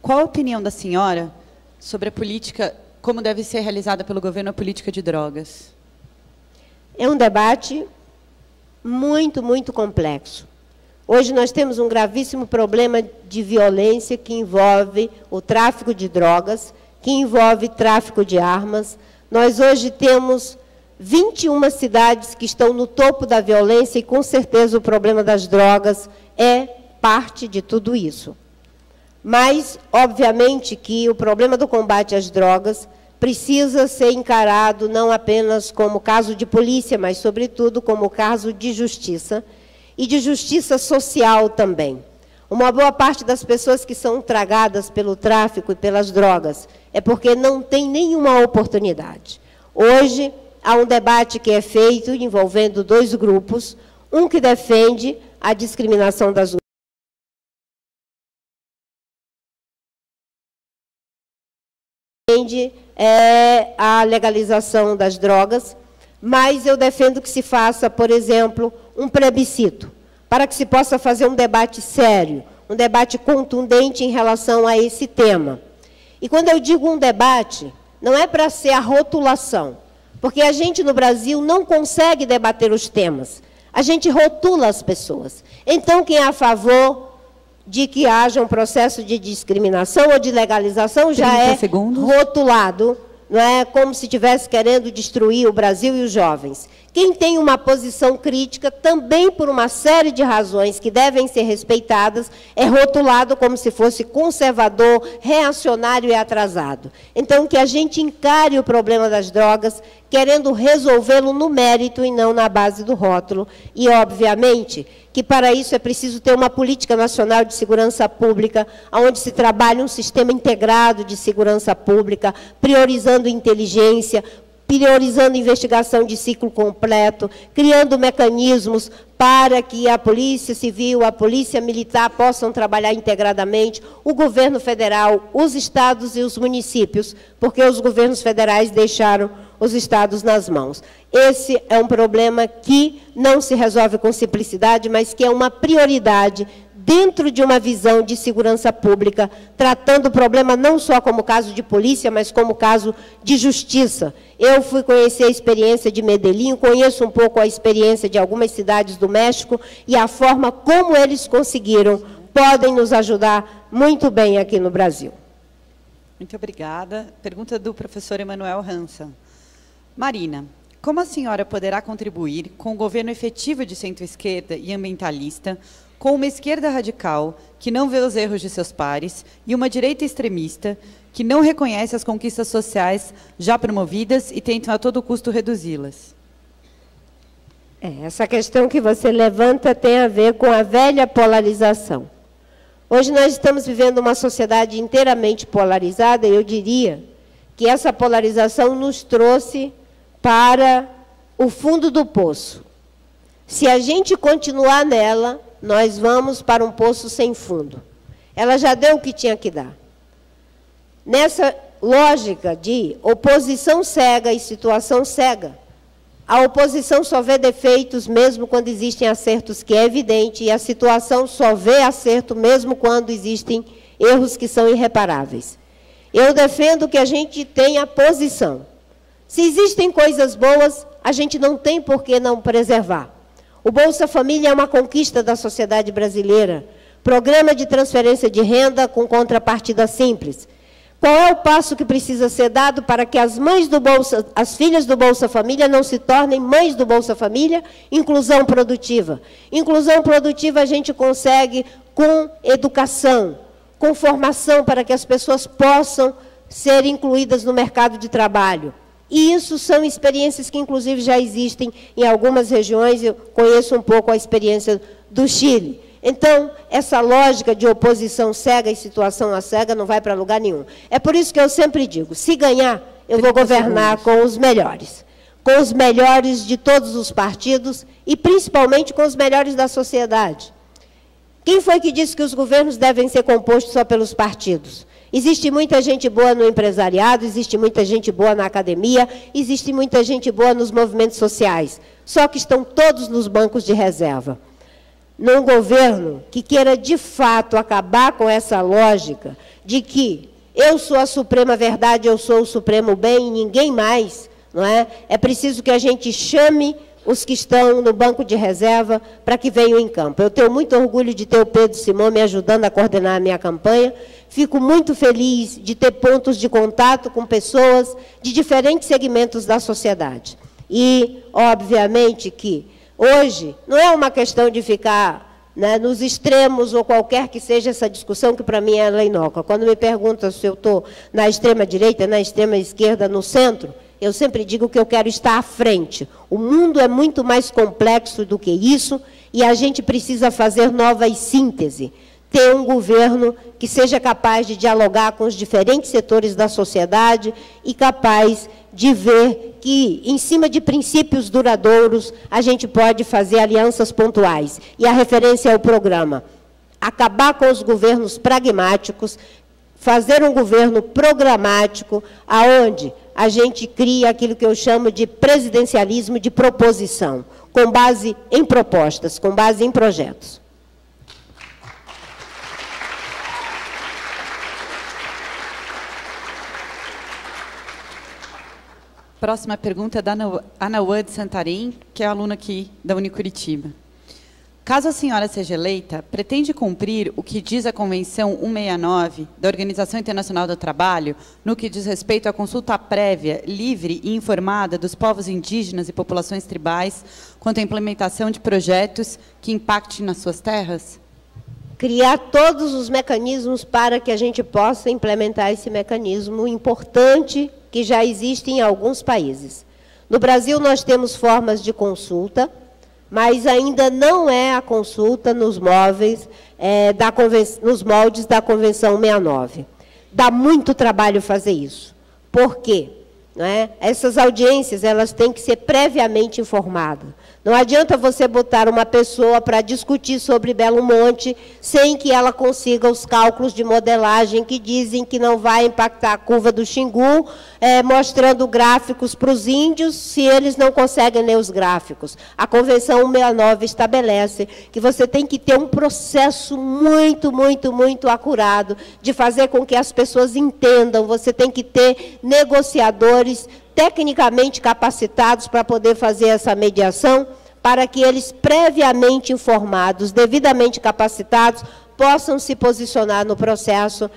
Qual a opinião da senhora sobre a política, como deve ser realizada pelo governo a política de drogas? É um debate muito, muito complexo. Hoje nós temos um gravíssimo problema de violência que envolve o tráfico de drogas, que envolve tráfico de armas. Nós hoje temos 21 cidades que estão no topo da violência e, com certeza, o problema das drogas é parte de tudo isso. Mas, obviamente, que o problema do combate às drogas precisa ser encarado não apenas como caso de polícia, mas, sobretudo, como caso de justiça, e de justiça social também. Uma boa parte das pessoas que são tragadas pelo tráfico e pelas drogas é porque não tem nenhuma oportunidade. Hoje, há um debate que é feito envolvendo dois grupos, um que defende a discriminação das a legalização das drogas, mas eu defendo que se faça, por exemplo, um plebiscito, para que se possa fazer um debate sério, um debate contundente em relação a esse tema. E quando eu digo um debate, não é para ser a rotulação, porque a gente no Brasil não consegue debater os temas, a gente rotula as pessoas. Então, quem é a favor de que haja um processo de discriminação ou de legalização já é rotulado não é, como se estivesse querendo destruir o Brasil e os jovens. Quem tem uma posição crítica, também por uma série de razões que devem ser respeitadas, é rotulado como se fosse conservador, reacionário e atrasado. Então, que a gente encare o problema das drogas, querendo resolvê-lo no mérito e não na base do rótulo. E, obviamente, que para isso é preciso ter uma política nacional de segurança pública, onde se trabalhe um sistema integrado de segurança pública, priorizando inteligência, priorizando investigação de ciclo completo, criando mecanismos para que a Polícia Civil, a Polícia Militar possam trabalhar integradamente, o governo federal, os estados e os municípios, porque os governos federais deixaram os estados nas mãos. Esse é um problema que não se resolve com simplicidade, mas que é uma prioridade dentro de uma visão de segurança pública, tratando o problema não só como caso de polícia, mas como caso de justiça. Eu fui conhecer a experiência de Medellín, conheço um pouco a experiência de algumas cidades do México e a forma como eles conseguiram, podem nos ajudar muito bem aqui no Brasil. Muito obrigada. Pergunta do professor Emanuel Hansen. Marina, como a senhora poderá contribuir com o governo efetivo de centro-esquerda e ambientalista, com uma esquerda radical, que não vê os erros de seus pares, e uma direita extremista, que não reconhece as conquistas sociais já promovidas e tentam a todo custo reduzi-las? Essa questão que você levanta tem a ver com a velha polarização. Hoje nós estamos vivendo uma sociedade inteiramente polarizada, e eu diria que essa polarização nos trouxe para o fundo do poço. Se a gente continuar nela, nós vamos para um poço sem fundo. Ela já deu o que tinha que dar. Nessa lógica de oposição cega e situação cega, a oposição só vê defeitos mesmo quando existem acertos, que é evidente, e a situação só vê acerto mesmo quando existem erros que são irreparáveis. Eu defendo que a gente tenha posição. Se existem coisas boas, a gente não tem por que não preservar. O Bolsa Família é uma conquista da sociedade brasileira. Programa de transferência de renda com contrapartida simples. Qual é o passo que precisa ser dado para que as mães do Bolsa, as filhas do Bolsa Família não se tornem mães do Bolsa Família? Inclusão produtiva. Inclusão produtiva a gente consegue com educação, com formação para que as pessoas possam ser incluídas no mercado de trabalho. E isso são experiências que, inclusive, já existem em algumas regiões. Eu conheço um pouco a experiência do Chile. Então, essa lógica de oposição cega e situação a cega não vai para lugar nenhum. É por isso que eu sempre digo, se ganhar, eu vou governar com os melhores de todos os partidos e, principalmente, com os melhores da sociedade. Quem foi que disse que os governos devem ser compostos só pelos partidos? Existe muita gente boa no empresariado, existe muita gente boa na academia, existe muita gente boa nos movimentos sociais, só que estão todos nos bancos de reserva. Num governo que queira, de fato, acabar com essa lógica de que eu sou a suprema verdade, eu sou o supremo bem e ninguém mais, não é? É preciso que a gente chame os que estão no banco de reserva para que venham em campo. Eu tenho muito orgulho de ter o Pedro Simão me ajudando a coordenar a minha campanha. Fico muito feliz de ter pontos de contato com pessoas de diferentes segmentos da sociedade. E, obviamente, que hoje não é uma questão de ficar, né, nos extremos ou qualquer que seja essa discussão, que para mim ela é inócua. Quando me perguntam se eu estou na extrema-direita, na extrema-esquerda, no centro, eu sempre digo que eu quero estar à frente. O mundo é muito mais complexo do que isso e a gente precisa fazer novas sínteses. Ter um governo que seja capaz de dialogar com os diferentes setores da sociedade e capaz de ver que, em cima de princípios duradouros, a gente pode fazer alianças pontuais. E a referência é o programa. Acabar com os governos pragmáticos, fazer um governo programático, aonde a gente cria aquilo que eu chamo de presidencialismo de proposição, com base em propostas, com base em projetos. Próxima pergunta é da Ana Wad Santarém, que é aluna aqui da Unicuritiba. Caso a senhora seja eleita, pretende cumprir o que diz a Convenção 169 da Organização Internacional do Trabalho, no que diz respeito à consulta prévia, livre e informada dos povos indígenas e populações tribais quanto à implementação de projetos que impactem nas suas terras? Criar todos os mecanismos para que a gente possa implementar esse mecanismo importante que já existe em alguns países. No Brasil, nós temos formas de consulta, mas ainda não é a consulta nos moldes da Convenção 69. Dá muito trabalho fazer isso. Por quê? Não é? Essas audiências elas têm que ser previamente informadas. Não adianta você botar uma pessoa para discutir sobre Belo Monte sem que ela consiga os cálculos de modelagem que dizem que não vai impactar a curva do Xingu, mostrando gráficos para os índios, se eles não conseguem ler os gráficos. A Convenção 169 estabelece que você tem que ter um processo muito, muito, muito acurado de fazer com que as pessoas entendam. Você tem que ter negociadores tecnicamente capacitados para poder fazer essa mediação, para que eles, previamente informados, devidamente capacitados, possam se posicionar no processo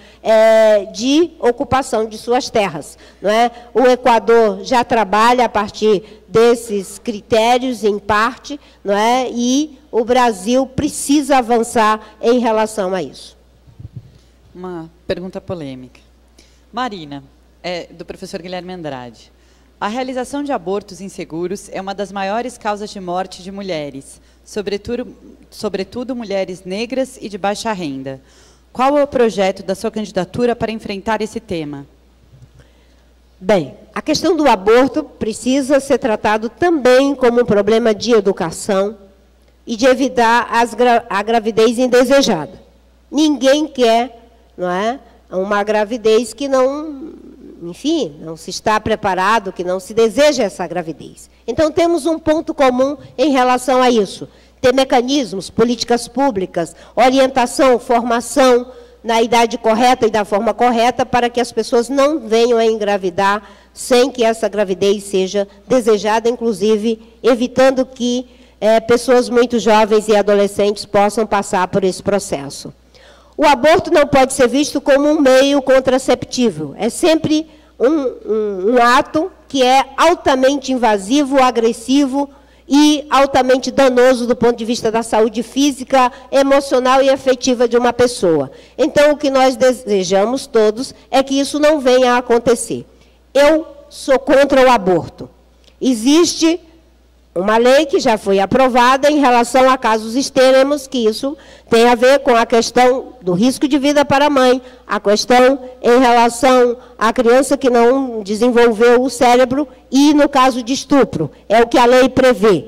de ocupação de suas terras. Não é? O Equador já trabalha a partir desses critérios, em parte, não é? E o Brasil precisa avançar em relação a isso. Uma pergunta polêmica. Marina, do professor Guilherme Andrade. A realização de abortos inseguros é uma das maiores causas de morte de mulheres, sobretudo mulheres negras e de baixa renda. Qual é o projeto da sua candidatura para enfrentar esse tema? Bem, a questão do aborto precisa ser tratado também como um problema de educação e de evitar a gravidez indesejada. Ninguém quer, não é, uma gravidez que não, enfim, não se está preparado, que não se deseja essa gravidez. Então, temos um ponto comum em relação a isso. Ter mecanismos, políticas públicas, orientação, formação na idade correta e da forma correta para que as pessoas não venham a engravidar sem que essa gravidez seja desejada, inclusive evitando que pessoas muito jovens e adolescentes possam passar por esse processo. O aborto não pode ser visto como um meio contraceptivo. É sempre um ato que é altamente invasivo, agressivo e altamente danoso do ponto de vista da saúde física, emocional e afetiva de uma pessoa. Então, o que nós desejamos todos é que isso não venha a acontecer. Eu sou contra o aborto. Existe uma lei que já foi aprovada em relação a casos extremos, que isso tem a ver com a questão do risco de vida para a mãe, a questão em relação à criança que não desenvolveu o cérebro e no caso de estupro. É o que a lei prevê.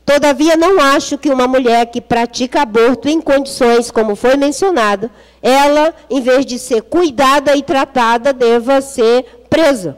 Todavia, não acho que uma mulher que pratica aborto em condições como foi mencionado, ela, em vez de ser cuidada e tratada, deva ser presa.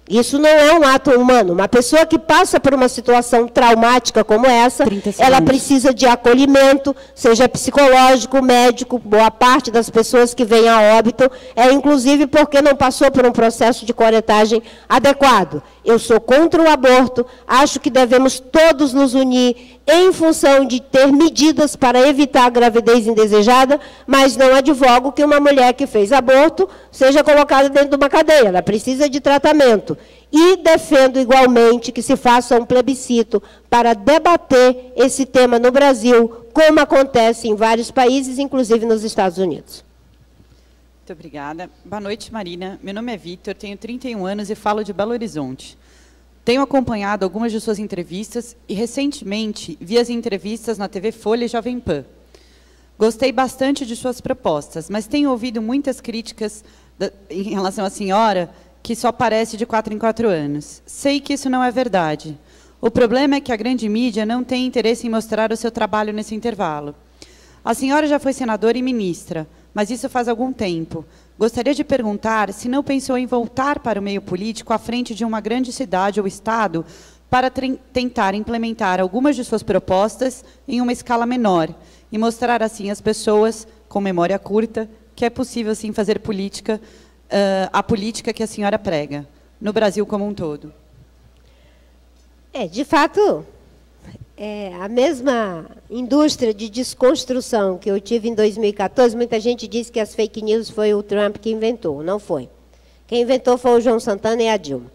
Isso não é um ato humano. Uma pessoa que passa por uma situação traumática como essa, ela precisa de acolhimento, seja psicológico, médico. Boa parte das pessoas que vêm a óbito inclusive porque não passou por um processo de curetagem adequado. Eu sou contra o aborto, acho que devemos todos nos unir em função de ter medidas para evitar a gravidez indesejada, mas não advogo que uma mulher que fez aborto seja colocada dentro de uma cadeia. Ela precisa de tratamento. E defendo igualmente que se faça um plebiscito para debater esse tema no Brasil, como acontece em vários países, inclusive nos Estados Unidos. Muito obrigada. Boa noite, Marina. Meu nome é Vitor, tenho 31 anos e falo de Belo Horizonte. Tenho acompanhado algumas de suas entrevistas e, recentemente, vi as entrevistas na TV Folha e Jovem Pan. Gostei bastante de suas propostas, mas tenho ouvido muitas críticas em relação à senhora, que só aparece de 4 em 4 anos. Sei que isso não é verdade. O problema é que a grande mídia não tem interesse em mostrar o seu trabalho nesse intervalo. A senhora já foi senadora e ministra, mas isso faz algum tempo. Gostaria de perguntar se não pensou em voltar para o meio político à frente de uma grande cidade ou estado para tentar implementar algumas de suas propostas em uma escala menor e mostrar assim às pessoas, com memória curta, que é possível sim fazer política, a política que a senhora prega, no Brasil como um todo. De fato, A mesma indústria de desconstrução que eu tive em 2014, muita gente disse que as fake news foi o Trump que inventou. Não foi. Quem inventou foi o João Santana e a Dilma.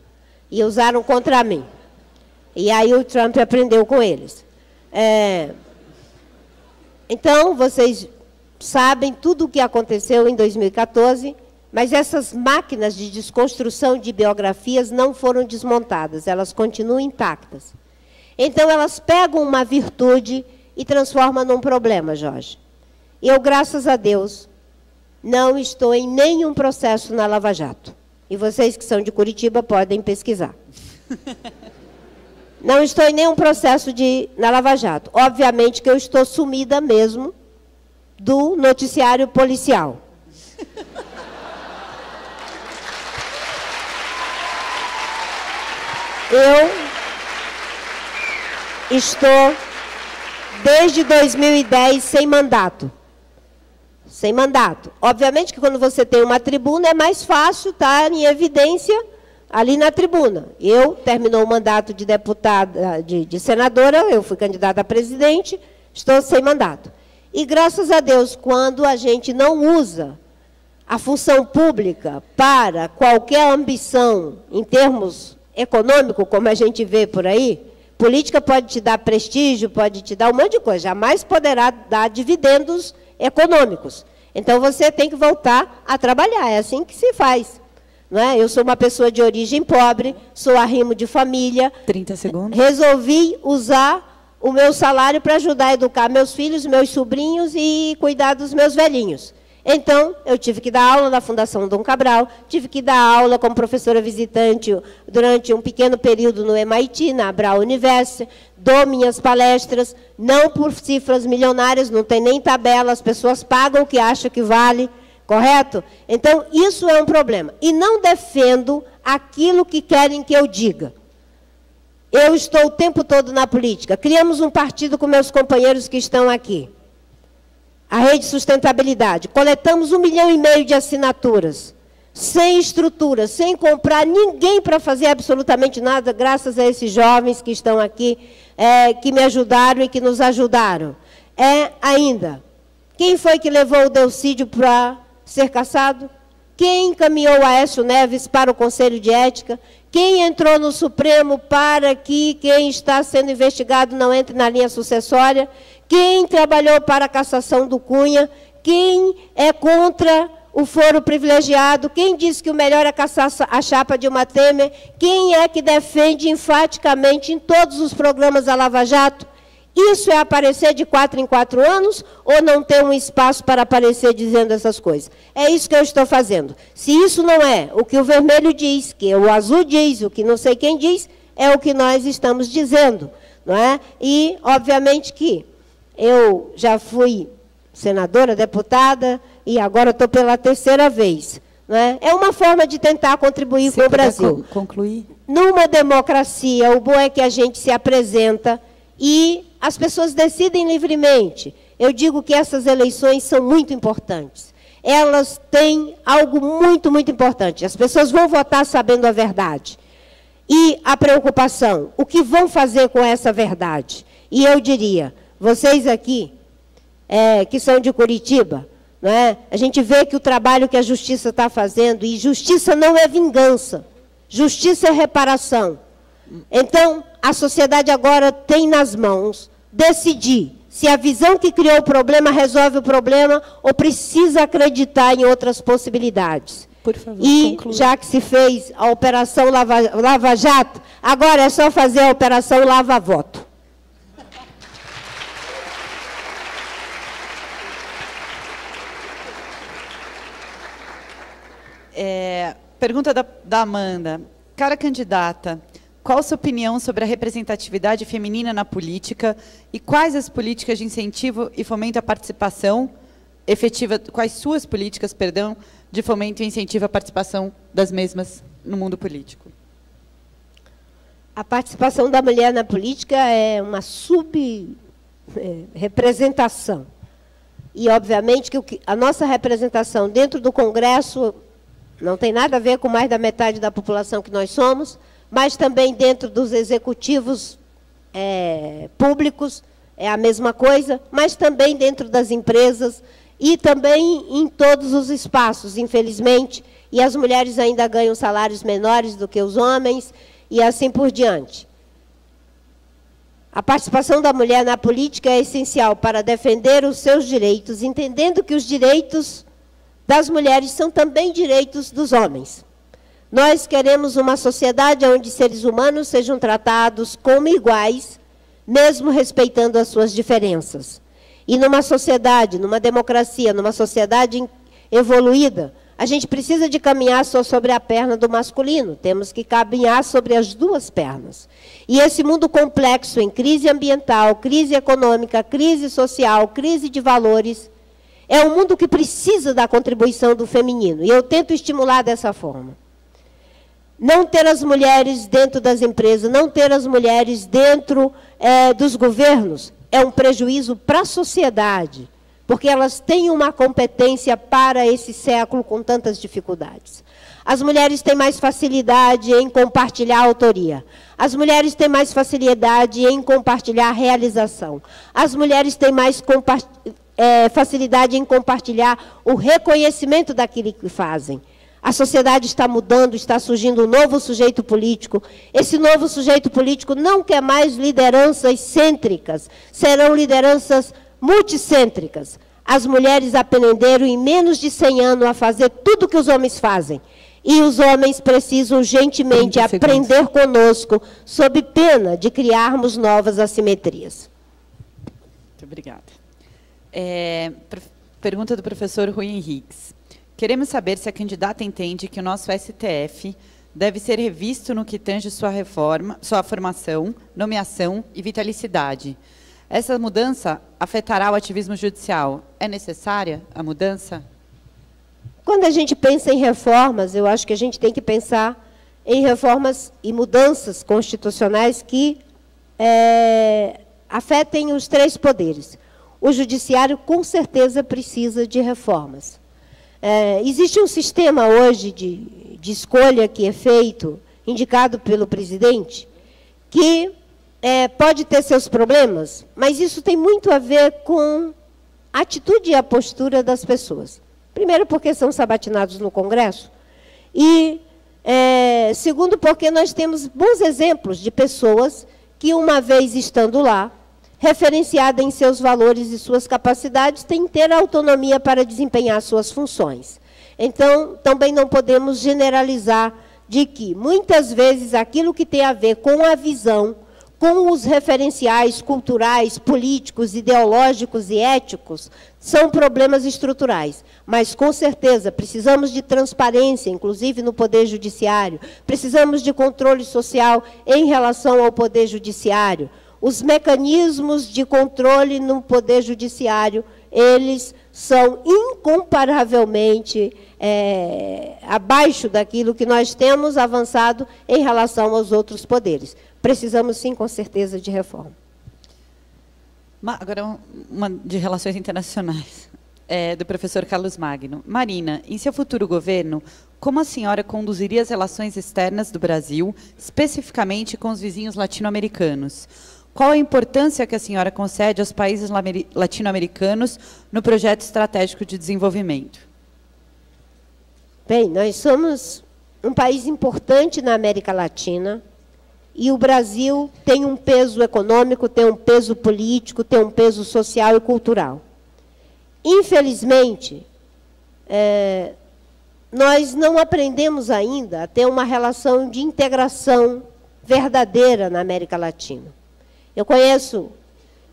E usaram contra mim. E aí o Trump aprendeu com eles. Então, vocês sabem tudo o que aconteceu em 2014, mas essas máquinas de desconstrução de biografias não foram desmontadas, elas continuam intactas. Então, elas pegam uma virtude e transformam num problema, Jorge. Eu, graças a Deus, não estou em nenhum processo na Lava Jato. E vocês que são de Curitiba podem pesquisar. Não estou em nenhum processo na Lava Jato. Obviamente que eu estou sumida mesmo do noticiário policial. Eu estou, desde 2010, sem mandato. Sem mandato. Obviamente que quando você tem uma tribuna, é mais fácil estar em evidência ali na tribuna. Eu terminou o mandato de deputada, de senadora, eu fui candidata a presidente, estou sem mandato. E, graças a Deus, quando a gente não usa a função pública para qualquer ambição em termos econômicos, como a gente vê por aí, política pode te dar prestígio, pode te dar um monte de coisa, jamais poderá dar dividendos econômicos. Então, você tem que voltar a trabalhar, é assim que se faz. Não é? Eu sou uma pessoa de origem pobre, sou arrimo de família. 30 segundos. Resolvi usar o meu salário para ajudar a educar meus filhos, meus sobrinhos e cuidar dos meus velhinhos. Então, eu tive que dar aula na Fundação Dom Cabral, tive que dar aula como professora visitante durante um pequeno período no MIT, na Brown University, dou minhas palestras, não por cifras milionárias, não tem nem tabela, as pessoas pagam o que acham que vale, correto? Então, isso é um problema. E não defendo aquilo que querem que eu diga. Eu estou o tempo todo na política. Criamos um partido com meus companheiros que estão aqui. A Rede Sustentabilidade. Coletamos 1,5 milhão de assinaturas. Sem estrutura, sem comprar ninguém para fazer absolutamente nada, graças a esses jovens que estão aqui, que me ajudaram e que nos ajudaram. Ainda, quem foi que levou o Delcídio para ser cassado? Quem encaminhou o Aécio Neves para o Conselho de Ética? Quem entrou no Supremo para que quem está sendo investigado não entre na linha sucessória? Quem trabalhou para a cassação do Cunha? Quem é contra o foro privilegiado? Quem disse que o melhor é caçar a chapa de Dilma Temer? Quem é que defende enfaticamente em todos os programas da Lava Jato? Isso é aparecer de 4 em 4 anos ou não ter um espaço para aparecer dizendo essas coisas? É isso que eu estou fazendo. Se isso não é o que o vermelho diz, que o azul diz, o que não sei quem diz, é o que nós estamos dizendo. Não é? E, obviamente, que eu já fui senadora, deputada, e agora estou pela 3ª vez. Não é? É uma forma de tentar contribuir com o Brasil. Concluir? Numa democracia, o bom é que a gente se apresenta e as pessoas decidem livremente. Eu digo que essas eleições são muito importantes. Elas têm algo muito, muito importante. As pessoas vão votar sabendo a verdade. E a preocupação, o que vão fazer com essa verdade? E eu diria, vocês aqui, que são de Curitiba, não é? A gente vê que o trabalho que a justiça está fazendo, e justiça não é vingança, justiça é reparação. Então, a sociedade agora tem nas mãos decidir se a visão que criou o problema resolve o problema ou precisa acreditar em outras possibilidades. Por favor, e, conclua. já que se fez a Operação Lava Jato, agora é só fazer a Operação Lava Voto. Pergunta da Amanda. Cara candidata, qual a sua opinião sobre a representatividade feminina na política e quais as políticas de incentivo e fomento à participação efetiva, quais suas políticas, perdão, de fomento e incentivo à participação das mesmas no mundo político? A participação da mulher na política é uma sub-representação. E, obviamente, que a nossa representação dentro do Congresso não tem nada a ver com mais da metade da população que nós somos, mas também dentro dos executivos públicos, é a mesma coisa, mas também dentro das empresas e também em todos os espaços, infelizmente, e as mulheres ainda ganham salários menores do que os homens, e assim por diante. A participação da mulher na política é essencial para defender os seus direitos, entendendo que os direitos das mulheres são também direitos dos homens. Nós queremos uma sociedade onde seres humanos sejam tratados como iguais, mesmo respeitando as suas diferenças. E numa sociedade, numa democracia, numa sociedade evoluída, a gente precisa de caminhar só sobre a perna do masculino, temos que caminhar sobre as duas pernas. E esse mundo complexo em crise ambiental, crise econômica, crise social, crise de valores, é um mundo que precisa da contribuição do feminino, e eu tento estimular dessa forma. Não ter as mulheres dentro das empresas, não ter as mulheres dentro dos governos, é um prejuízo para a sociedade, porque elas têm uma competência para esse século com tantas dificuldades. As mulheres têm mais facilidade em compartilhar a autoria. As mulheres têm mais facilidade em compartilhar a realização. As mulheres têm mais facilidade em compartilhar o reconhecimento daquilo que fazem. A sociedade está mudando, está surgindo um novo sujeito político. Esse novo sujeito político não quer mais lideranças cêntricas, serão lideranças multicêntricas. As mulheres aprenderam em menos de 100 anos a fazer tudo o que os homens fazem. E os homens precisam urgentemente aprender conosco, sob pena de criarmos novas assimetrias. Muito obrigada. Pergunta do professor Rui Henriques. Queremos saber se a candidata entende que o nosso STF deve ser revisto no que tange sua formação, nomeação e vitalicidade. Essa mudança afetará o ativismo judicial. É necessária a mudança? Quando a gente pensa em reformas, eu acho que a gente tem que pensar em reformas e mudanças constitucionais que afetem os três poderes. O judiciário, com certeza, precisa de reformas. Existe um sistema hoje de escolha que é feito, indicado pelo presidente, que pode ter seus problemas, mas isso tem muito a ver com a atitude e a postura das pessoas. Primeiro, porque são sabatinados no Congresso, e segundo, porque nós temos bons exemplos de pessoas que, uma vez estando lá, referenciada em seus valores e suas capacidades, tem inteira autonomia para desempenhar suas funções. Então, também não podemos generalizar de que, muitas vezes, aquilo que tem a ver com a visão, com os referenciais culturais, políticos, ideológicos e éticos, são problemas estruturais. Mas, com certeza, precisamos de transparência, inclusive no Poder Judiciário, precisamos de controle social em relação ao Poder Judiciário. Os mecanismos de controle no Poder Judiciário, eles são incomparavelmente abaixo daquilo que nós temos avançado em relação aos outros poderes. Precisamos, sim, com certeza, de reforma. Agora, uma de Relações Internacionais, do professor Carlos Magno. Marina, em seu futuro governo, como a senhora conduziria as relações externas do Brasil, especificamente com os vizinhos latino-americanos? Qual a importância que a senhora concede aos países latino-americanos no projeto estratégico de desenvolvimento? Bem, nós somos um país importante na América Latina, e o Brasil tem um peso econômico, tem um peso político, tem um peso social e cultural. Infelizmente, nós não aprendemos ainda a ter uma relação de integração verdadeira na América Latina. Eu conheço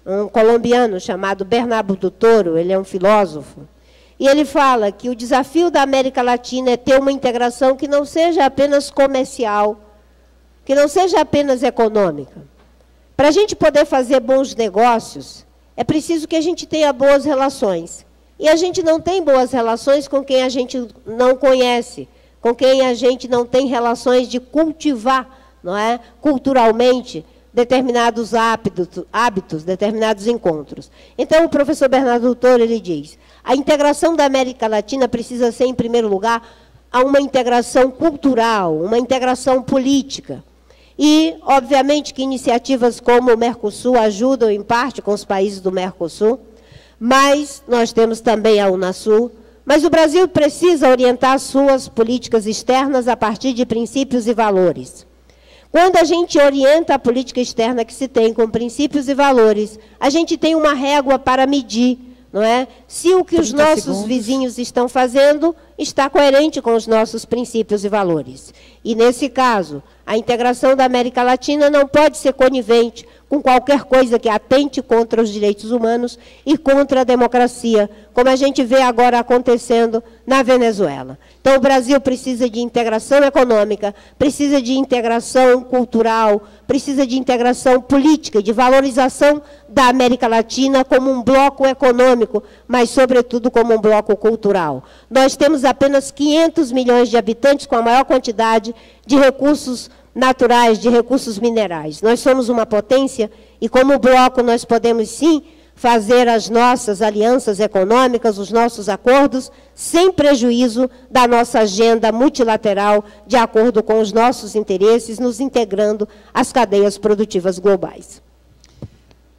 um colombiano chamado Bernardo do Toro, ele é um filósofo, e ele fala que o desafio da América Latina é ter uma integração que não seja apenas comercial, que não seja apenas econômica. Para a gente poder fazer bons negócios, é preciso que a gente tenha boas relações. E a gente não tem boas relações com quem a gente não conhece, com quem a gente não tem relações de cultivar, não é? Culturalmente, determinados hábitos, determinados encontros. Então, o professor Bernardo Toro, ele diz, a integração da América Latina precisa ser, em primeiro lugar, uma integração cultural, uma integração política. E, obviamente, que iniciativas como o Mercosul ajudam, em parte, com os países do Mercosul, mas nós temos também a Unasul. Mas o Brasil precisa orientar suas políticas externas a partir de princípios e valores. Quando a gente orienta a política externa que se tem com princípios e valores, a gente tem uma régua para medir, não é? Se o que os nossos vizinhos estão fazendo está coerente com os nossos princípios e valores. E, nesse caso, a integração da América Latina não pode ser conivente com qualquer coisa que atente contra os direitos humanos e contra a democracia, como a gente vê agora acontecendo na Venezuela. Então, o Brasil precisa de integração econômica, precisa de integração cultural, precisa de integração política, de valorização da América Latina como um bloco econômico, mas, sobretudo, como um bloco cultural. Nós temos apenas 500 milhões de habitantes, com a maior quantidade de recursos naturais, de recursos minerais. Nós somos uma potência e, como bloco, nós podemos, sim, fazer as nossas alianças econômicas, os nossos acordos, sem prejuízo da nossa agenda multilateral, de acordo com os nossos interesses, nos integrando às cadeias produtivas globais.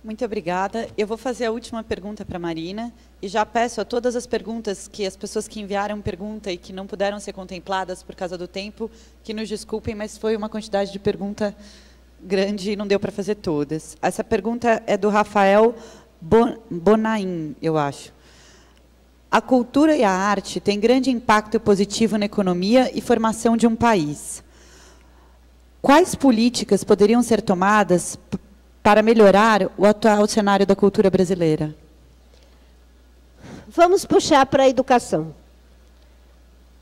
Muito obrigada. Eu vou fazer a última pergunta para a Marina e já peço a todas as perguntas que as pessoas que enviaram pergunta e que não puderam ser contempladas por causa do tempo, que nos desculpem, mas foi uma quantidade de pergunta grande e não deu para fazer todas. Essa pergunta é do Rafael Bonain, eu acho. A cultura e a arte têm grande impacto positivo na economia e formação de um país. Quais políticas poderiam ser tomadas para melhorar o atual cenário da cultura brasileira? Vamos puxar para a educação.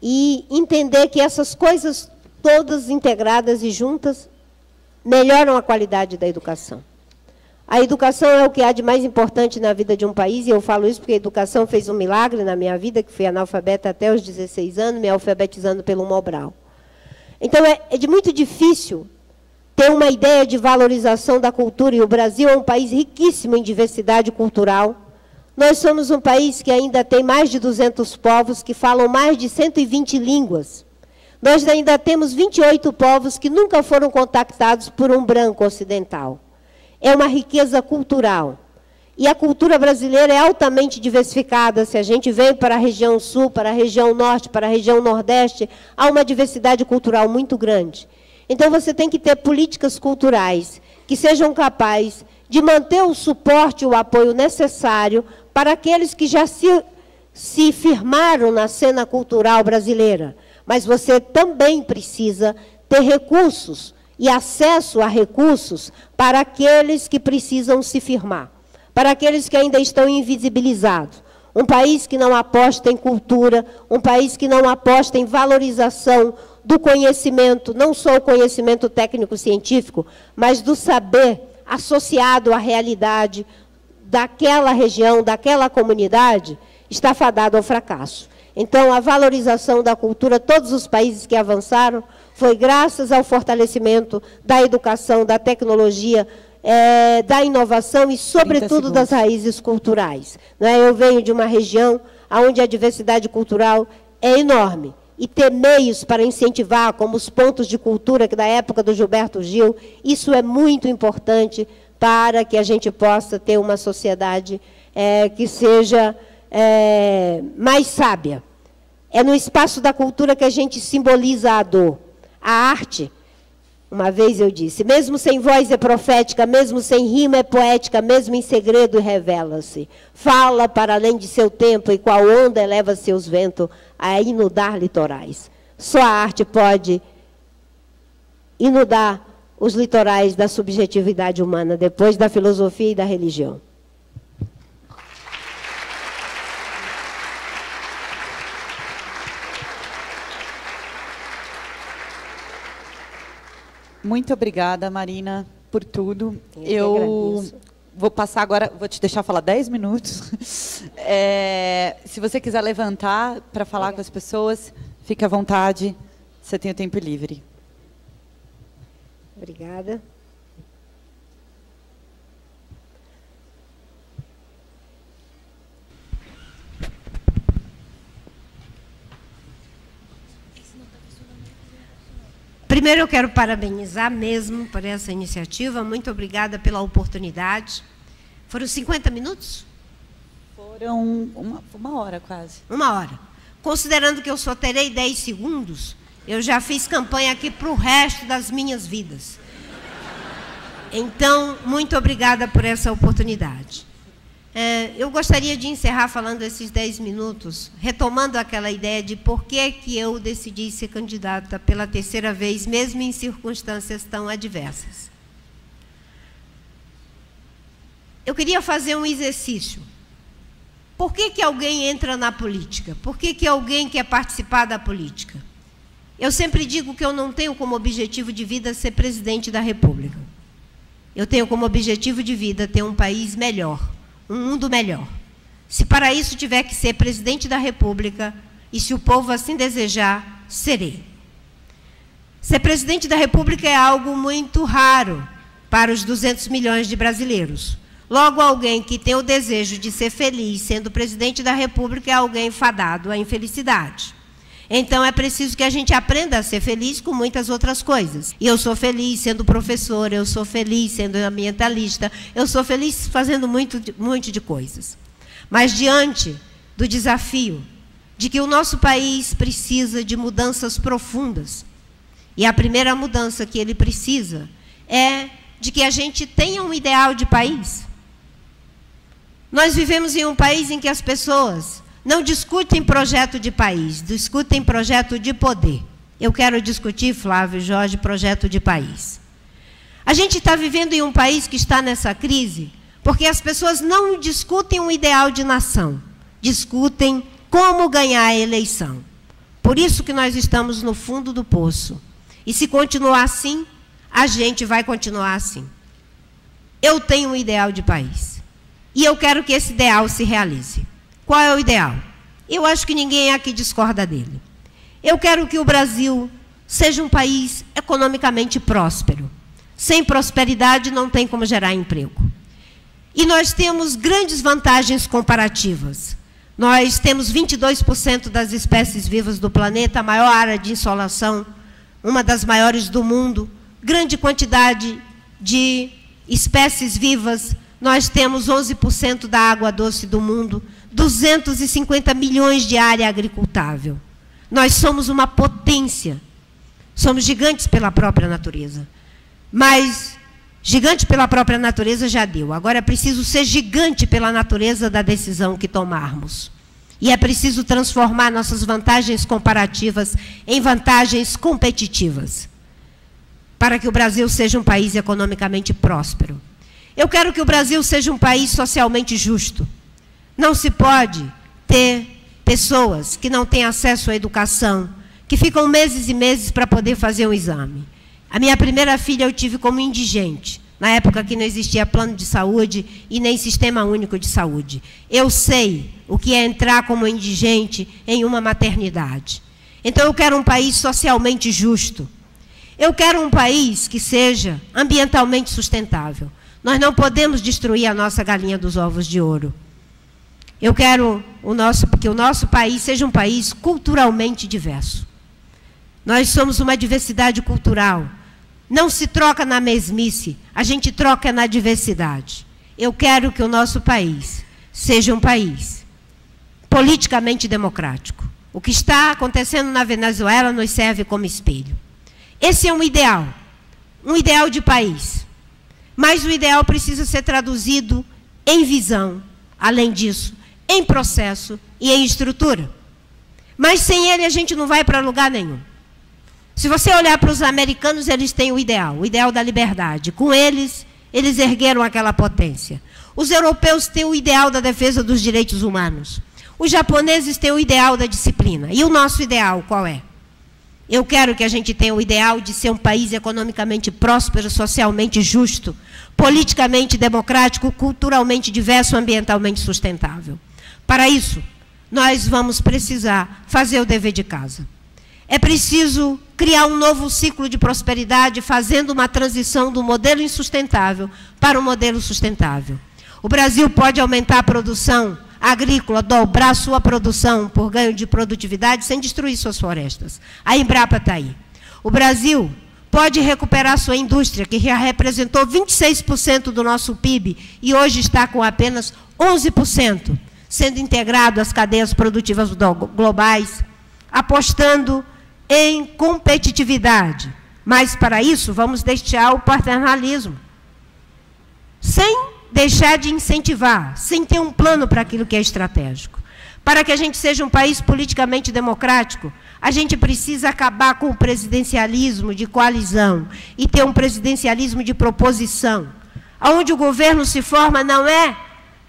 E entender que essas coisas todas integradas e juntas melhoram a qualidade da educação. A educação é o que há de mais importante na vida de um país, e eu falo isso porque a educação fez um milagre na minha vida, que fui analfabeta até os 16 anos, me alfabetizando pelo Mobral. Então, é de muito difícil ter uma ideia de valorização da cultura, e o Brasil é um país riquíssimo em diversidade cultural. Nós somos um país que ainda tem mais de 200 povos, que falam mais de 120 línguas. Nós ainda temos 28 povos que nunca foram contactados por um branco ocidental. É uma riqueza cultural. E a cultura brasileira é altamente diversificada. Se a gente vem para a região sul, para a região norte, para a região nordeste, há uma diversidade cultural muito grande. Então, você tem que ter políticas culturais que sejam capazes de manter o suporte e o apoio necessário para aqueles que já se firmaram na cena cultural brasileira. Mas você também precisa ter recursos e acesso a recursos para aqueles que precisam se firmar, para aqueles que ainda estão invisibilizados. Um país que não aposta em cultura, um país que não aposta em valorização do conhecimento, não só o conhecimento técnico-científico, mas do saber associado à realidade daquela região, daquela comunidade, está fadado ao fracasso. Então, a valorização da cultura, todos os países que avançaram, foi graças ao fortalecimento da educação, da tecnologia, da inovação e, sobretudo, das raízes culturais. Eu venho de uma região onde a diversidade cultural é enorme. E ter meios para incentivar, como os pontos de cultura, que da época do Gilberto Gil, isso é muito importante para que a gente possa ter uma sociedade que seja mais sábia. É no espaço da cultura que a gente simboliza a dor. A arte, uma vez eu disse, mesmo sem voz é profética, mesmo sem rima é poética, mesmo em segredo revela-se. Fala para além de seu tempo e qual onda eleva seus ventos a inundar litorais. Só a arte pode inundar os litorais da subjetividade humana, depois da filosofia e da religião. Muito obrigada, Marina, por tudo. Eu vou passar agora, vou te deixar falar 10 minutos. Se você quiser levantar para falar com as pessoas, fique à vontade, você tem o tempo livre. Obrigada. Primeiro eu quero parabenizar mesmo por essa iniciativa. Muito obrigada pela oportunidade. Foram 50 minutos? Foram uma hora quase. Uma hora. Considerando que eu só terei 10 segundos, eu já fiz campanha aqui para o resto das minhas vidas. Então, muito obrigada por essa oportunidade. Eu gostaria de encerrar falando esses 10 minutos, retomando aquela ideia de por que eu decidi ser candidata pela terceira vez, mesmo em circunstâncias tão adversas. Eu queria fazer um exercício. Por que alguém entra na política? Por que alguém quer participar da política? Eu sempre digo que eu não tenho como objetivo de vida ser presidente da República. Eu tenho como objetivo de vida ter um país melhor, um mundo melhor. Se para isso tiver que ser presidente da República, e se o povo assim desejar, serei. Ser presidente da República é algo muito raro para os 200 milhões de brasileiros. Logo, alguém que tem o desejo de ser feliz sendo presidente da República é alguém fadado à infelicidade. Então, é preciso que a gente aprenda a ser feliz com muitas outras coisas. E eu sou feliz sendo professora, eu sou feliz sendo ambientalista, eu sou feliz fazendo muito de coisas. Mas, diante do desafio de que o nosso país precisa de mudanças profundas, e a primeira mudança que ele precisa é de que a gente tenha um ideal de país. Nós vivemos em um país em que as pessoas não discutem projeto de país, discutem projeto de poder. Eu quero discutir, Flávio e Jorge, projeto de país. A gente está vivendo em um país que está nessa crise porque as pessoas não discutem um ideal de nação, discutem como ganhar a eleição. Por isso que nós estamos no fundo do poço. E se continuar assim, a gente vai continuar assim. Eu tenho um ideal de país. E eu quero que esse ideal se realize. Qual é o ideal? Eu acho que ninguém aqui discorda dele. Eu quero que o Brasil seja um país economicamente próspero. Sem prosperidade não tem como gerar emprego. E nós temos grandes vantagens comparativas. Nós temos 22% das espécies vivas do planeta, a maior área de insolação, uma das maiores do mundo, grande quantidade de espécies vivas. Nós temos 11% da água doce do mundo, 250 milhões de área agricultável. Nós somos uma potência. Somos gigantes pela própria natureza. Mas gigante pela própria natureza já deu. Agora é preciso ser gigante pela natureza da decisão que tomarmos. E é preciso transformar nossas vantagens comparativas em vantagens competitivas, para que o Brasil seja um país economicamente próspero. Eu quero que o Brasil seja um país socialmente justo. Não se pode ter pessoas que não têm acesso à educação, que ficam meses e meses para poder fazer um exame. A minha primeira filha eu tive como indigente, na época que não existia plano de saúde e nem sistema único de saúde. Eu sei o que é entrar como indigente em uma maternidade. Então eu quero um país socialmente justo. Eu quero um país que seja ambientalmente sustentável. Nós não podemos destruir a nossa galinha dos ovos de ouro. Eu quero que o nosso país seja um país culturalmente diverso. Nós somos uma diversidade cultural. Não se troca na mesmice, a gente troca na diversidade. Eu quero que o nosso país seja um país politicamente democrático. O que está acontecendo na Venezuela nos serve como espelho. Esse é um ideal de país. Mas o ideal precisa ser traduzido em visão, além disso, em processo e em estrutura. Mas sem ele a gente não vai para lugar nenhum. Se você olhar para os americanos, eles têm o ideal da liberdade. Com eles, eles ergueram aquela potência. Os europeus têm o ideal da defesa dos direitos humanos. Os japoneses têm o ideal da disciplina. E o nosso ideal qual é? Eu quero que a gente tenha o ideal de ser um país economicamente próspero, socialmente justo, politicamente democrático, culturalmente diverso, ambientalmente sustentável. Para isso, nós vamos precisar fazer o dever de casa. É preciso criar um novo ciclo de prosperidade, fazendo uma transição do modelo insustentável para o modelo sustentável. O Brasil pode aumentar a produção agrícola, dobrar sua produção por ganho de produtividade sem destruir suas florestas. A Embrapa está aí. O Brasil pode recuperar sua indústria, que já representou 26% do nosso PIB e hoje está com apenas 11%, sendo integrado às cadeias produtivas globais, apostando em competitividade. Mas, para isso, vamos deixar o paternalismo, sem deixar de incentivar, sem ter um plano para aquilo que é estratégico. Para que a gente seja um país politicamente democrático, a gente precisa acabar com o presidencialismo de coalizão e ter um presidencialismo de proposição, onde o governo se forma não é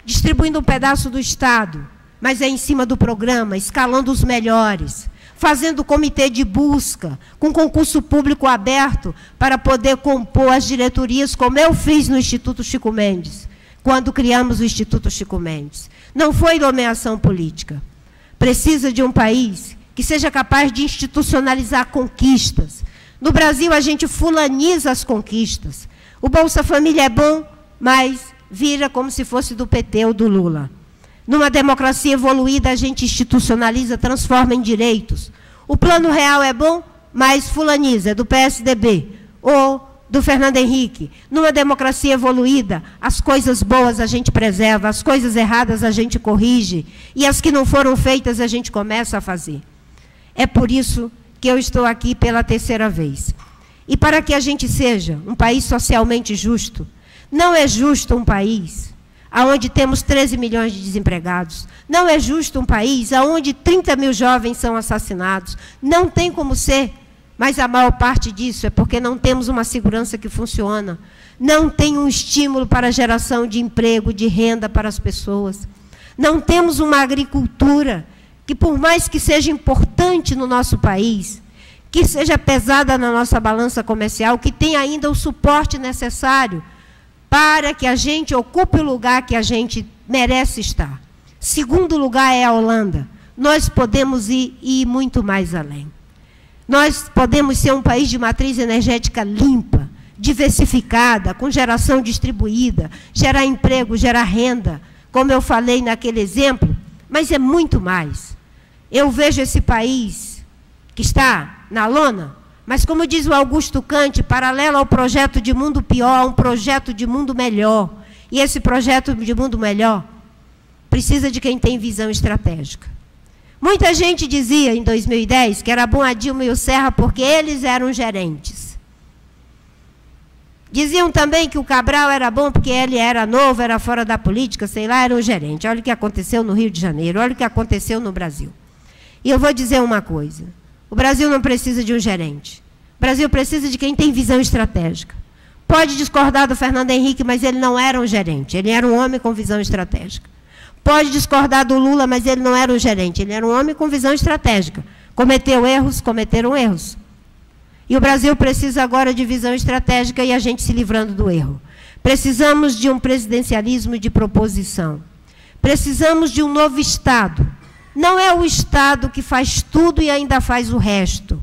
distribuindo um pedaço do Estado, mas é em cima do programa, escalando os melhores, fazendo comitê de busca, com concurso público aberto, para poder compor as diretorias, como eu fiz no Instituto Chico Mendes, quando criamos o Instituto Chico Mendes. Não foi nomeação política. Precisa de um país que seja capaz de institucionalizar conquistas. No Brasil, a gente fulaniza as conquistas. O Bolsa Família é bom, mas vira como se fosse do PT ou do Lula. Numa democracia evoluída, a gente institucionaliza, transforma em direitos. O Plano Real é bom, mas fulaniza, é do PSDB ou do Fernando Henrique. Numa democracia evoluída, as coisas boas a gente preserva, as coisas erradas a gente corrige, e as que não foram feitas a gente começa a fazer. É por isso que eu estou aqui pela terceira vez. E para que a gente seja um país socialmente justo, não é justo um país onde temos 13 milhões de desempregados. Não é justo um país onde 30 mil jovens são assassinados. Não tem como ser, mas a maior parte disso é porque não temos uma segurança que funciona. Não tem um estímulo para a geração de emprego, de renda para as pessoas. Não temos uma agricultura que, por mais que seja importante no nosso país, que seja pesada na nossa balança comercial, que tenha ainda o suporte necessário para que a gente ocupe o lugar que a gente merece estar. Segundo lugar é a Holanda. Nós podemos ir muito mais além. Nós podemos ser um país de matriz energética limpa, diversificada, com geração distribuída, gerar emprego, gerar renda, como eu falei naquele exemplo, mas é muito mais. Eu vejo esse país que está na lona, mas, como diz o Augusto Kant, paralelo ao projeto de mundo pior, um projeto de mundo melhor. E esse projeto de mundo melhor precisa de quem tem visão estratégica. Muita gente dizia, em 2010, que era bom a Dilma e o Serra porque eles eram gerentes. Diziam também que o Cabral era bom porque ele era novo, era fora da política, sei lá, era um gerente. Olha o que aconteceu no Rio de Janeiro, olha o que aconteceu no Brasil. E eu vou dizer uma coisa. O Brasil não precisa de um gerente. O Brasil precisa de quem tem visão estratégica. Pode discordar do Fernando Henrique, mas ele não era um gerente. Ele era um homem com visão estratégica. Pode discordar do Lula, mas ele não era um gerente. Ele era um homem com visão estratégica. Cometeu erros, cometeram erros. E o Brasil precisa agora de visão estratégica e a gente se livrando do erro. Precisamos de um presidencialismo de proposição. Precisamos de um novo Estado. Não é o Estado que faz tudo e ainda faz o resto.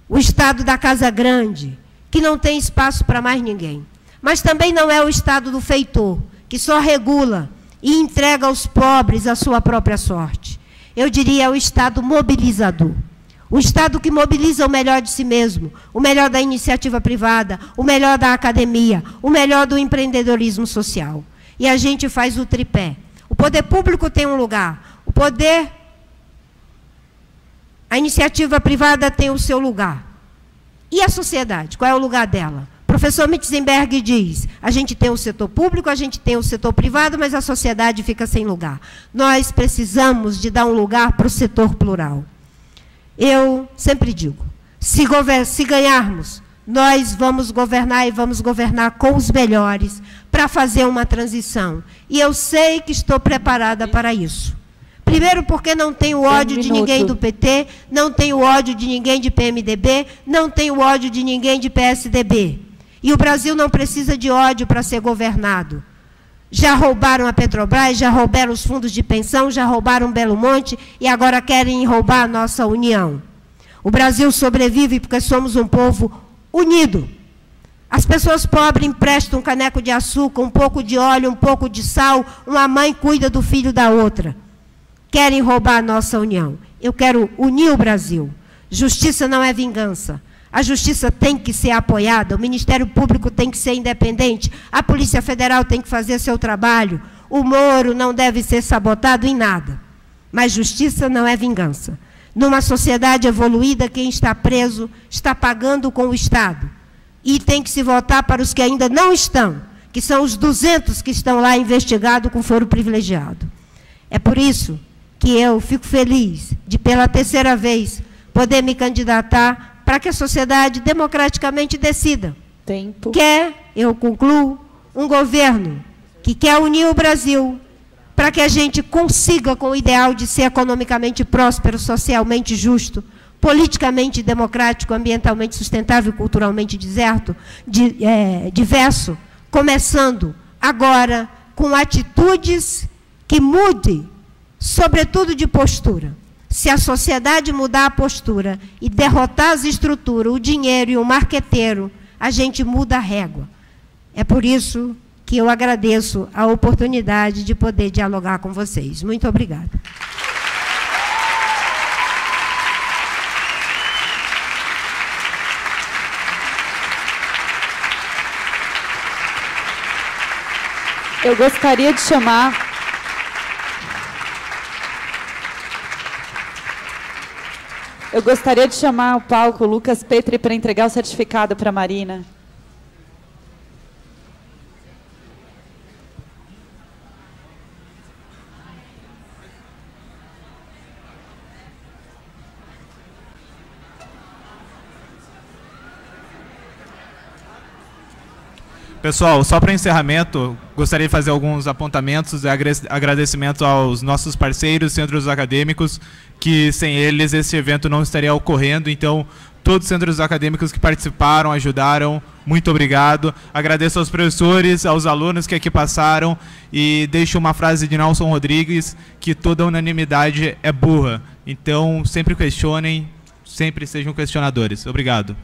O Estado da Casa Grande, que não tem espaço para mais ninguém. Mas também não é o Estado do feitor, que só regula e entrega aos pobres a sua própria sorte. Eu diria o Estado mobilizador. O Estado que mobiliza o melhor de si mesmo, o melhor da iniciativa privada, o melhor da academia, o melhor do empreendedorismo social. E a gente faz o tripé. O poder público tem um lugar. A iniciativa privada tem o seu lugar. E a sociedade? Qual é o lugar dela? O professor Metzenberg diz, a gente tem o setor público, a gente tem o setor privado, mas a sociedade fica sem lugar. Nós precisamos de dar um lugar para o setor plural. Eu sempre digo, se ganharmos, nós vamos governar e vamos governar com os melhores para fazer uma transição. E eu sei que estou preparada para isso. Primeiro, porque não tenho ódio de ninguém do PT, não tenho ódio de ninguém de PMDB, não tenho ódio de ninguém de PSDB. E o Brasil não precisa de ódio para ser governado. Já roubaram a Petrobras, já roubaram os fundos de pensão, já roubaram Belo Monte e agora querem roubar a nossa união. O Brasil sobrevive porque somos um povo unido. As pessoas pobres emprestam um caneco de açúcar, um pouco de óleo, um pouco de sal, uma mãe cuida do filho da outra. Querem roubar a nossa união. Eu quero unir o Brasil. Justiça não é vingança. A Justiça tem que ser apoiada, o Ministério Público tem que ser independente, a Polícia Federal tem que fazer seu trabalho, o Moro não deve ser sabotado em nada. Mas justiça não é vingança. Numa sociedade evoluída, quem está preso está pagando com o Estado. E tem que se voltar para os que ainda não estão, que são os 200 que estão lá investigados com foro privilegiado. É por isso que eu fico feliz de, pela terceira vez, poder me candidatar para que a sociedade democraticamente decida. Tempo. Eu concluo, um governo que quer unir o Brasil para que a gente consiga, com o ideal de ser economicamente próspero, socialmente justo, politicamente democrático, ambientalmente sustentável, culturalmente diverso, começando agora com atitudes que mudem, sobretudo de postura. Se a sociedade mudar a postura e derrotar as estruturas, o dinheiro e o marqueteiro, a gente muda a régua. É por isso que eu agradeço a oportunidade de poder dialogar com vocês. Muito obrigada. Eu gostaria de chamar ao palco o Lucas Petri para entregar o certificado para a Marina. Pessoal, só para encerramento, gostaria de fazer alguns apontamentos e agradecimentos aos nossos parceiros, centros acadêmicos, que sem eles esse evento não estaria ocorrendo. Então, todos os centros acadêmicos que participaram, ajudaram, muito obrigado. Agradeço aos professores, aos alunos que aqui passaram e deixo uma frase de Nelson Rodrigues, que toda unanimidade é burra. Então, sempre questionem, sempre sejam questionadores. Obrigado.